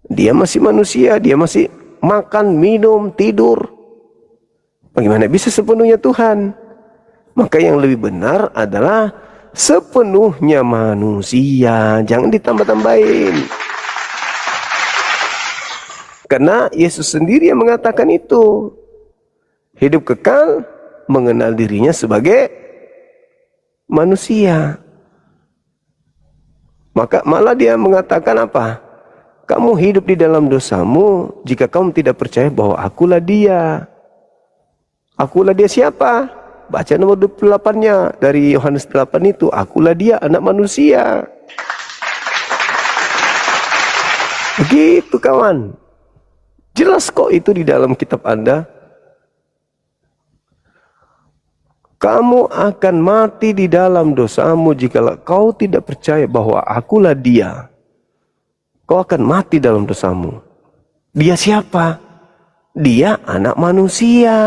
Dia masih manusia, dia masih makan, minum, tidur. Bagaimana bisa sepenuhnya Tuhan? Maka yang lebih benar adalah sepenuhnya manusia. Jangan ditambah-tambahin. Karena Yesus sendiri yang mengatakan itu. Hidup kekal mengenal dirinya sebagai manusia. Maka malah dia mengatakan apa? Kamu hidup di dalam dosamu jika kamu tidak percaya bahwa akulah dia. Akulah dia siapa? Baca nomor 28-nya dari Yohanes 8 itu. Akulah dia, anak manusia. Begitu kawan. Jelas kok itu di dalam kitab Anda. Kamu akan mati di dalam dosamu jika kau tidak percaya bahwa akulah dia. Kau akan mati dalam dosamu. Dia siapa? Dia anak manusia.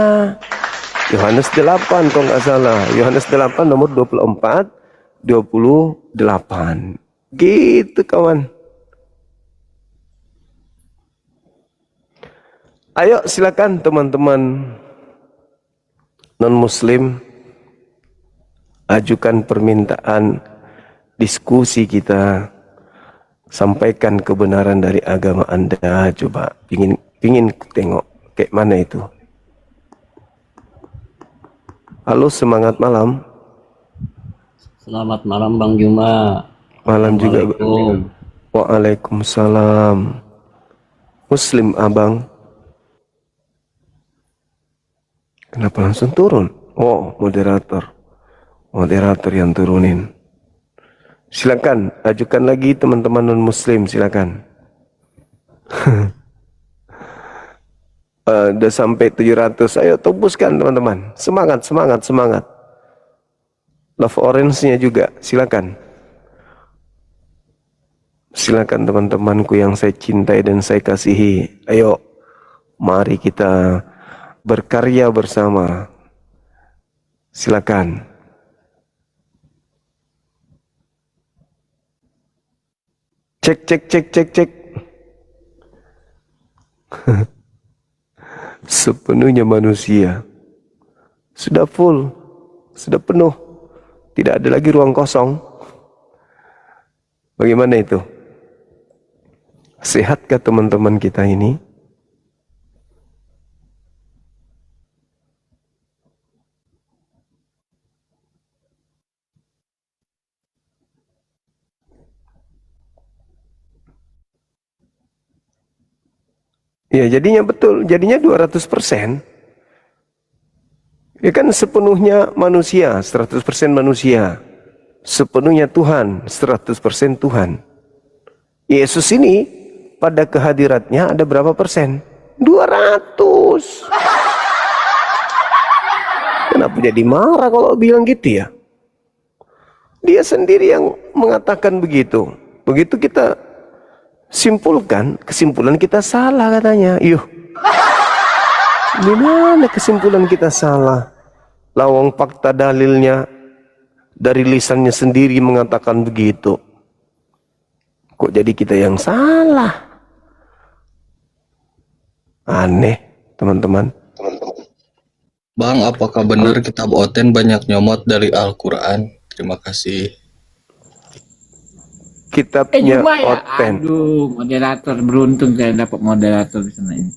Yohanes 8 kalau nggak salah. Yohanes 8 nomor 24, 28. Gitu kawan. Ayo silakan teman-teman non-muslim. Ajukan permintaan diskusi kita, sampaikan kebenaran dari agama Anda. Coba pingin tengok kayak mana itu. Halo, semangat malam. Selamat malam Bang Juma. Malam juga. Assalamualaikum. Waalaikumsalam. Muslim abang. Kenapa langsung turun? Oh, moderator yang turunin. Silakan ajukan lagi teman-teman non muslim, silakan. Udah sampai 700. Ayo tebuskan teman-teman. Semangat. Love orange-nya juga, silakan. Silakan teman-temanku yang saya cintai dan saya kasihi. Ayo, mari kita berkarya bersama. Silakan. Cek. Sepenuhnya manusia. Sudah full, sudah penuh. Tidak ada lagi ruang kosong. Bagaimana itu? Sehatkah teman-teman kita ini? Ya, jadinya betul, jadinya 200%. Ya kan sepenuhnya manusia, 100% manusia. Sepenuhnya Tuhan, 100% Tuhan. Yesus ini pada kehadiratnya ada berapa persen? 200. Kenapa jadi marah kalau bilang gitu ya? Dia sendiri yang mengatakan begitu. Begitu kita kesimpulan kita salah katanya. Yuh, gimana kesimpulan kita salah? Lawang fakta dalilnya dari lisannya sendiri mengatakan begitu. Kok jadi kita yang salah? Aneh, teman-teman. Bang, apakah benar kitab Oten banyak nyomot dari Al-Quran? Terima kasih. Kitabnya Cuma ya, Oten. aduh, moderator beruntung saya dapat moderator di sana ini.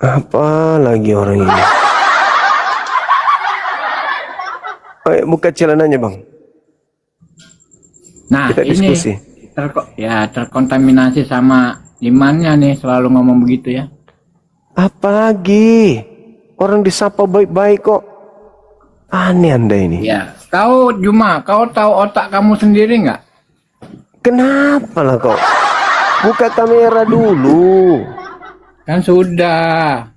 Apa lagi orang ini? Ayo buka celananya bang. Nah, Kita ini diskusi. terkontaminasi sama imannya nih, selalu ngomong begitu ya. Apalagi orang disapa baik-baik kok. Aneh Anda ini. Ya, kau tahu otak kamu sendiri nggak? Kenapa lah kok? Buka kamera dulu. Kan sudah.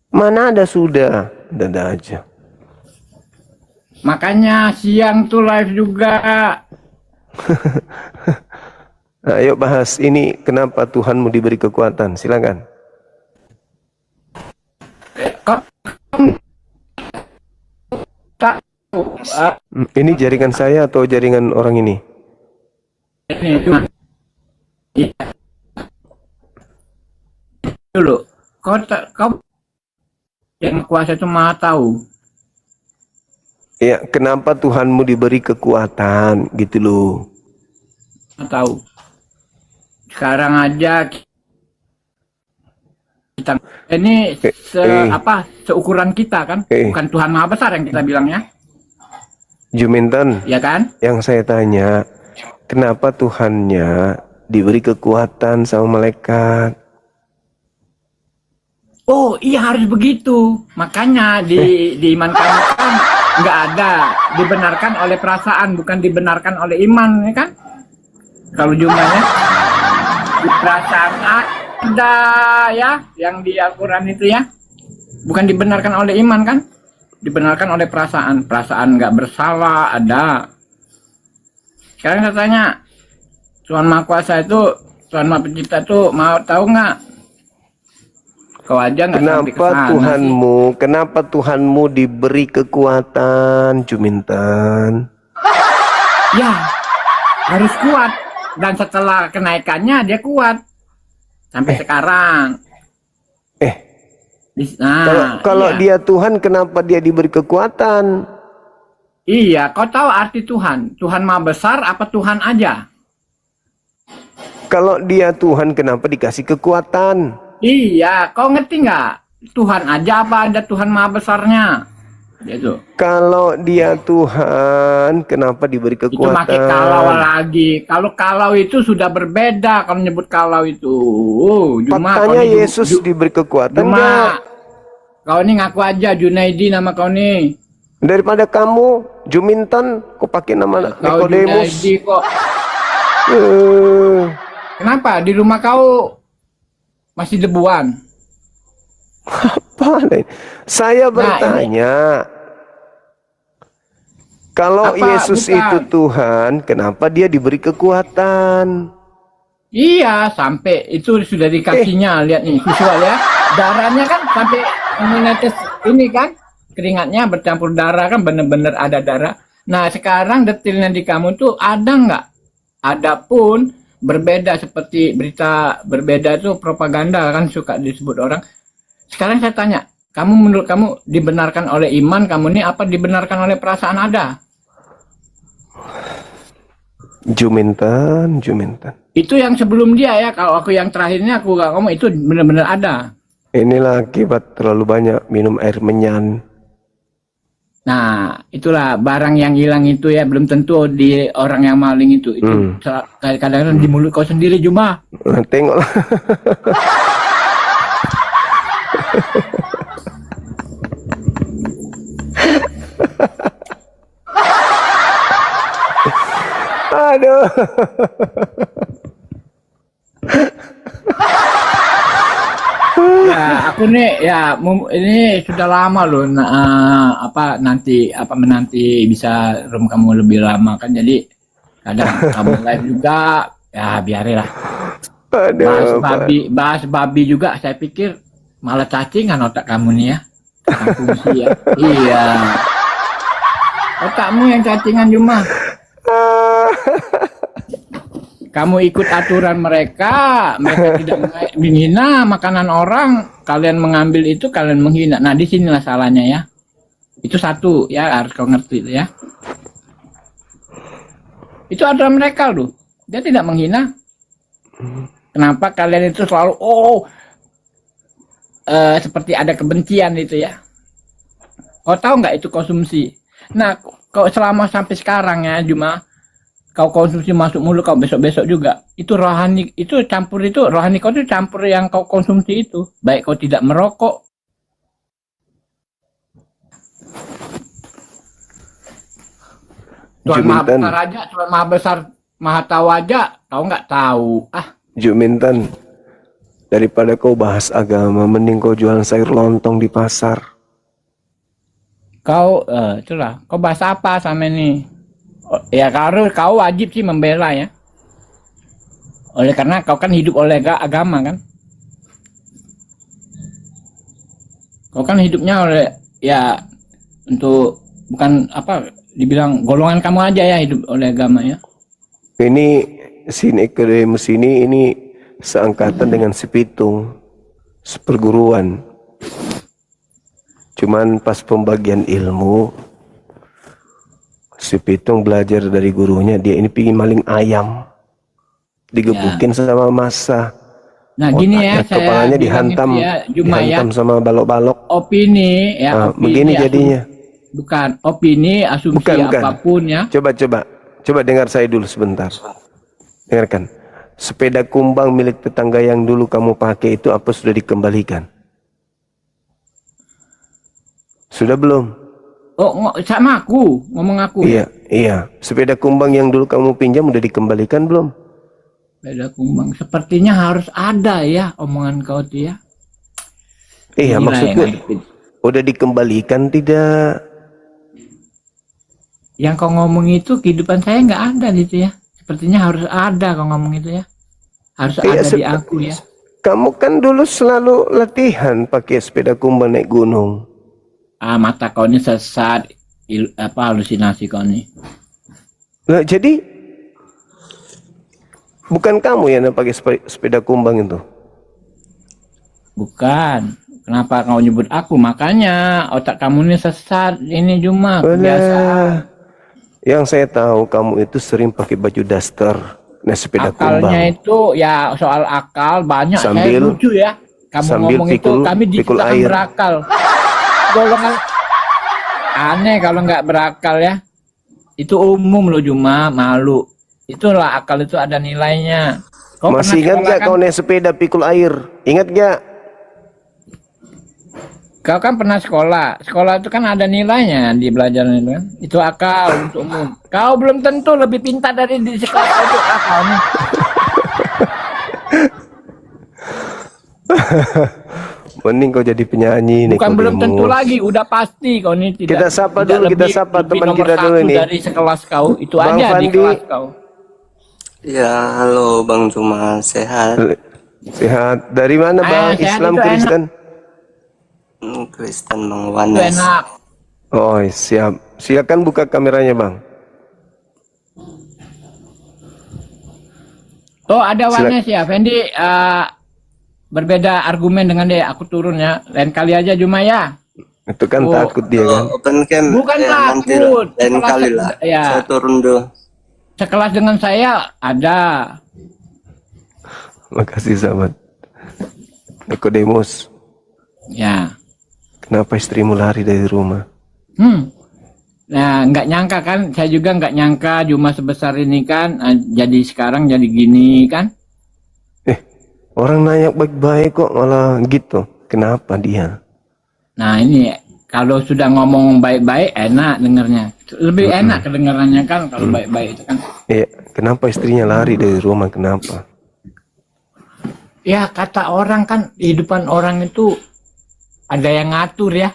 Mana ada sudah? Dada aja. Makanya siang tuh live juga. Ayo bahas ini, kenapa Tuhanmu diberi kekuatan? Silakan. Ini jaringan saya atau jaringan orang ini? Ini cuma iya. Dulu kau yang kuasa itu maha tahu. Ya, kenapa Tuhanmu diberi kekuatan gitu loh? Tahu. Sekarang aja kita ini seukuran kita kan, bukan Tuhan Maha Besar yang kita bilangnya. Juminten, ya kan? Yang saya tanya, kenapa Tuhannya diberi kekuatan sama malaikat? Oh iya harus begitu. Makanya di iman kami kan nggak ada, dibenarkan oleh perasaan, bukan dibenarkan oleh iman, ya kan? Kalau jumlahnya di perasaan ada ya, yang di Al-Quran itu ya, bukan dibenarkan oleh iman kan? Dibenarkan oleh perasaan. Perasaan nggak bersalah ada. Sekarang saya tanya, Tuhan Maha Kuasa itu, Tuhan Maha Pencipta itu mau tahu nggak? Kau aja nggak sampai ke sana sih. Kenapa Tuhanmu diberi kekuatan, Juminten? Ya, harus kuat. Dan setelah kenaikannya dia kuat sampai sekarang. Kalau dia Tuhan, kenapa dia diberi kekuatan? Iya, kau tahu arti Tuhan? Tuhan Maha Besar apa Tuhan aja? Kalau dia Tuhan, kenapa dikasih kekuatan? Iya, kau ngerti nggak? Tuhan aja apa ada Tuhan Maha Besarnya? Gitu. Kalau dia Tuhan, kenapa diberi kekuatan? Itu pakai kalau lagi. Kalau itu sudah berbeda. Kalau nyebut kalau itu. Faktanya Yesus diberi kekuatan nggak? Kau ini ngaku aja Junaidi nama kau nih. Daripada kamu, Juminten, kau pakai nama Nikodemus. Junaidi kok. Kenapa? Di rumah kau masih debuan? Apa? Saya bertanya, kalau Yesus itu Tuhan, kenapa dia diberi kekuatan? Iya, sampai itu sudah dikasihnya, lihat nih visual ya. Darahnya kan sampai menetes ini kan, keringatnya bercampur darah kan, bener-bener ada darah. Nah sekarang detailnya di kamu tuh ada nggak? Ada pun berbeda, seperti berita berbeda itu propaganda kan suka disebut orang. Sekarang saya tanya, kamu menurut kamu dibenarkan oleh iman kamu ini apa dibenarkan oleh perasaan ada? Juminten. Itu yang sebelum dia ya, kalau aku yang terakhirnya aku gak ngomong, itu benar-benar ada. Inilah akibat terlalu banyak minum air menyan. Nah, itulah barang yang hilang itu ya, belum tentu di orang yang maling itu. Itu kadang-kadang di mulut kau sendiri cuma. Tengoklah. Aduh. Ya, aku nih ya ini sudah lama loh. Nanti bisa room kamu lebih lama kan, jadi kadang kamu live juga ya biarilah. Bahas babi juga saya pikir malah cacingan otak kamu nih ya. Fungsi ya. Iya. Otakmu yang cacingan cuma. Kamu ikut aturan mereka tidak menghina makanan orang, kalian mengambil itu, kalian menghina. Nah, disinilah salahnya ya. Itu satu ya, harus kau ngerti ya. Itu aturan mereka loh. Dia tidak menghina. Kenapa kalian itu selalu seperti ada kebencian itu ya? Kau tahu nggak itu konsumsi? Nah, kau selama sampai sekarang ya, cuma kau konsumsi masuk mulut kau besok-besok juga. Itu rohani, itu campur itu, rohani kau itu campur yang kau konsumsi itu. Baik kau tidak merokok. Tuhan Maha Besar aja, Tuhan Maha Besar, Maha Tahu aja, kau nggak tahu. Juminten, daripada kau bahas agama, mending kau jualan sayur lontong di pasar. Kau, itulah, kau bahas apa sama ini? Ya kalau kau wajib sih membela ya. Oleh karena kau kan hidup oleh agama kan. Kau kan hidupnya oleh ya untuk bukan apa dibilang golongan kamu aja ya hidup oleh agama ya. Ini si Nikodemus ini seangkatan dengan si Pitung, seperguruan. Cuman pas pembagian ilmu, si Pitung belajar dari gurunya, dia ini pingin maling ayam, digebukin sama massa. Nah gini ya, saya kepalanya bilang dihantam, itu ya, Juma ya, dihantam sama balok-balok. opini ya, opini, begini jadinya. Bukan opini, asumsi Bukan. apapun ya. Coba dengar saya dulu sebentar. Dengarkan. Sepeda kumbang milik tetangga yang dulu kamu pakai itu apa sudah dikembalikan? Sudah belum? Oh, sama aku, ngomong aku. Iya. Sepeda kumbang yang dulu kamu pinjam udah dikembalikan belum? Sepeda kumbang. Sepertinya harus ada ya omongan kau tuh ya. Iya, Inilah maksudnya yang udah dikembalikan tidak? yang kau ngomong itu kehidupan saya nggak ada gitu ya. Sepertinya harus ada kau ngomong itu ya. Harus Iya, ada di aku ya. Kamu kan dulu selalu latihan pakai sepeda kumbang naik gunung. Mata kau ini sesat, halusinasi kau nih. Nah, jadi bukan kamu yang pakai sepeda kumbang itu? Bukan. Kenapa kau nyebut aku? Makanya otak kamu ini sesat. Ini cuma kebiasaan. Yang saya tahu kamu itu sering pakai baju daster, naik sepeda Akalnya kumbang. itu ya soal akal banyak. Saya lucu ya. Kamu sambil ngomong itu kami pikul diciptakan air. berakal. Golongan aneh kalau nggak berakal ya. Itu umum loh Juma, malu. Itulah akal itu ada nilainya. Kau Masih ingat pernah gak kau naik sepeda pikul air? Ingat gak? Kau kan pernah sekolah. Sekolah itu kan ada nilainya di pelajaran itu kan. Itu akal untuk umum. Kau belum tentu lebih pintar dari di sekolah itu akal nih. Mending kau jadi penyanyi nih. Bukan belum tentu lagi, udah pasti kau ini tidak. Kita sapa tidak dulu, kita lebih- sapa lebih teman nomor kita dulu satu nih. dari sekelas kau, itu Bang aja di Fandi. kelas kau. Ya, halo Bang Juma, sehat? Sehat. Dari mana Bang? sehat Islam itu Kristen? Kristen Bang Itu Wanes. enak. Oh, siap. Silakan buka kameranya Bang. Oh ada warnanya sih ya, Fendi. Berbeda argumen dengan dia. Aku turun ya. Lain kali aja Juma ya. Itu kan takut dia kan. Open cam. Bukan nanti takut. lain Sekelas- kali lah. ya. Saya turun dulu. Sekelas dengan saya ada. Makasih sahabat. Nikodemus, Ya. kenapa istrimu lari dari rumah? Nah, nggak nyangka kan, saya juga nggak nyangka Juma sebesar ini kan, jadi sekarang jadi gini kan. Orang nanya baik-baik kok malah gitu. Kenapa dia? Nah ini, kalau sudah ngomong baik-baik enak dengernya. Lebih enak kedengarannya kan kalau baik-baik itu kan. Iya, kenapa istrinya lari dari rumah? Kenapa? Ya kata orang kan, kehidupan orang itu ada yang ngatur ya.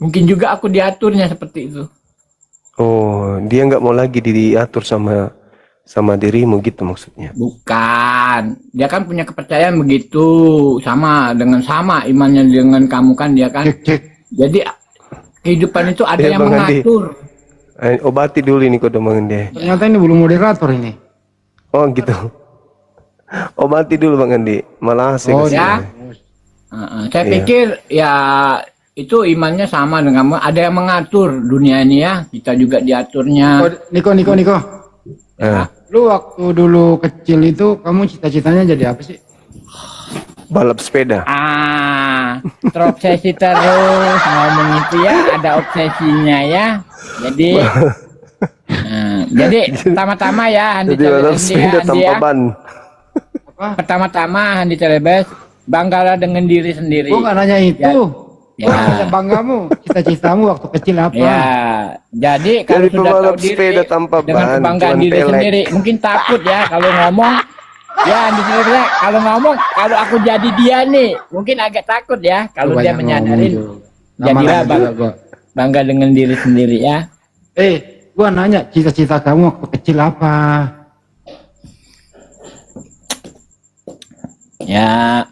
Mungkin juga aku diaturnya seperti itu. Oh, dia nggak mau lagi diatur sama dirimu gitu maksudnya? Bukan, dia kan punya kepercayaan begitu, sama imannya dengan kamu kan dia kan. Jadi kehidupan itu ada yang Bang Andi. mengatur. Obati dulu ini kode Bang Andi. Ternyata ini belum moderator ini. Oh gitu. Obati dulu Bang Andi. Malah asik. Oh ya. Saya pikir ya itu imannya sama dengan kamu. Ada yang mengatur dunia ini ya. Kita juga diaturnya. Niko. Lu waktu dulu kecil itu kamu cita-citanya jadi apa sih? Balap sepeda. Terobsesi terus ngomong itu ya. Ada obsesinya ya. Jadi pertama-tama ya Handi Jadi balap Celebes sepeda tanpa ban. Pertama-tama Handi Celebes banggalah dengan diri sendiri. Gua nggak nanya itu. Ya. Gua nanya banggamu, cita-citamu waktu kecil apa? Ya, jadi kalau Jadi sudah tahu pembalap diri sepeda tanpa dengan ban, kebanggaan cuman diri pelek. sendiri, mungkin takut ya kalau ngomong. Ya, Handi Celebes kalau ngomong, kalau aku jadi dia nih, mungkin agak takut ya kalau dia menyadarin. Jadilah bangga dengan diri sendiri ya. Gua nanya cita-cita kamu waktu kecil apa? Ya,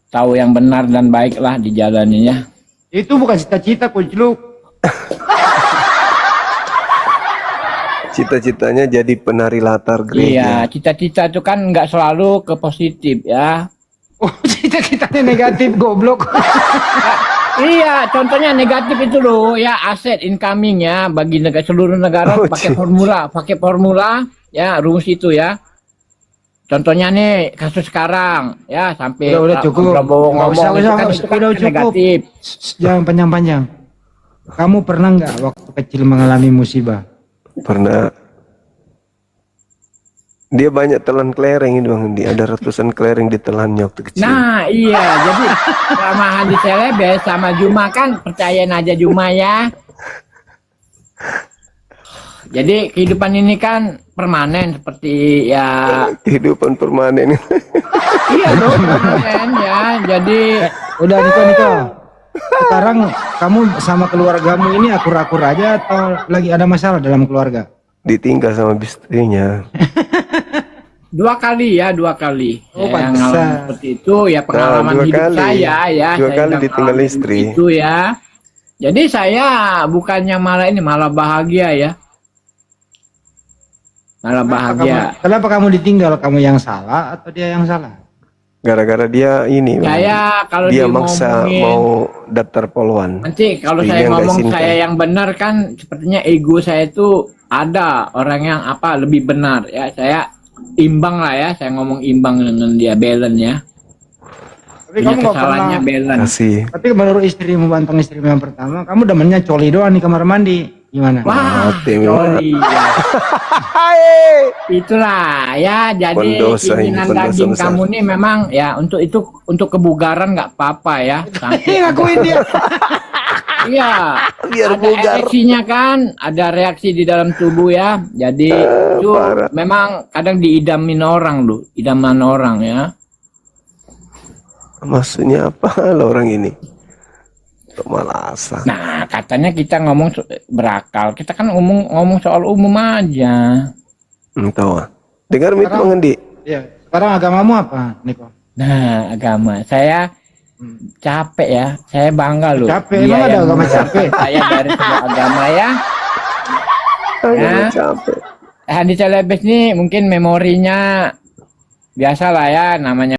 tahu yang benar dan baiklah dijalaninya. Itu bukan cita-cita, kuncluk. Cita-citanya jadi penari latar Iya, gereja. cita-cita itu kan nggak selalu ke positif ya. Oh, cita-citanya negatif, goblok. Iya, contohnya negatif itu loh ya, aset incoming ya bagi seluruh negara Oh, pakai formula ya, rumus itu ya. Contohnya nih kasus sekarang ya, sampai Udah cukup. Prabowo Nggak usah, ngomong itu kan, udah itu kan cukup. negatif. Jangan panjang-panjang. Kamu pernah nggak waktu kecil mengalami musibah? Pernah. Dia banyak telan kelereng itu Bang. Dia ada ratusan kelereng ditelannya waktu kecil. Nah iya, jadi sama Hadi Celebes sama Juma kan percayain aja Juma ya. Jadi kehidupan ini kan permanen seperti ya. Kehidupan permanen. Iya dong, permanen ya. Jadi Udah Niko. Sekarang kamu sama keluargamu ini akur-akur aja atau lagi ada masalah dalam keluarga? Ditinggal sama istrinya. 2 kali ya, 2 kali. Oh, Saya pantesan. ngalamin seperti itu ya, pengalaman 2 hidup kali. saya ya. 2 Saya kali udah ditinggal ngalamin istri. Itu ya. Jadi saya bukannya malah bahagia ya. Malah bahagia. Kenapa kamu ditinggal? Kamu yang salah atau dia yang salah? Gara-gara dia ini. Bang. Saya kalau dia maksa diomongin- mau daftar poluan. Nanti kalau Istrinya saya nggak ngomong izinkan. saya yang benar kan sepertinya ego saya itu ada orang yang lebih benar ya. Saya imbang lah ya, saya ngomong imbang dengan dia, balance ya. Tapi Punya kamu nggak kesalahannya pernah. balance. Kasih. Tapi menurut istrimu, mantan istrimu yang pertama, kamu demennya coli doang di kamar mandi. Gimana? Wah, Mati, sorry ya. Hai. Itulah ya, jadi Pendosa ini, keinginan pendosa daging besar. kamu nih memang ya untuk kebugaran nggak apa-apa ya. Sampai Ngakuin dia. Iya, Biar ada bugar. ereksinya kan, ada reaksi di dalam tubuh ya. Jadi itu parah. memang kadang diidamin orang loh, idaman orang ya. Maksudnya apa lo orang ini? Pemalasan. Nah, katanya kita ngomong berakal, kita kan ngomong soal umum aja. Tahu. Dengar itu Sekarang- Bang Andi. Iya. Sekarang agamamu apa, Niko? Nah, agama saya capek ya, saya bangga loh. Capek, Dia emang ada yang agama memisahkan capek? Saya dari semua agama ya. Agak Ya. capek. Hadi Celebes nih mungkin memorinya biasa lah ya, namanya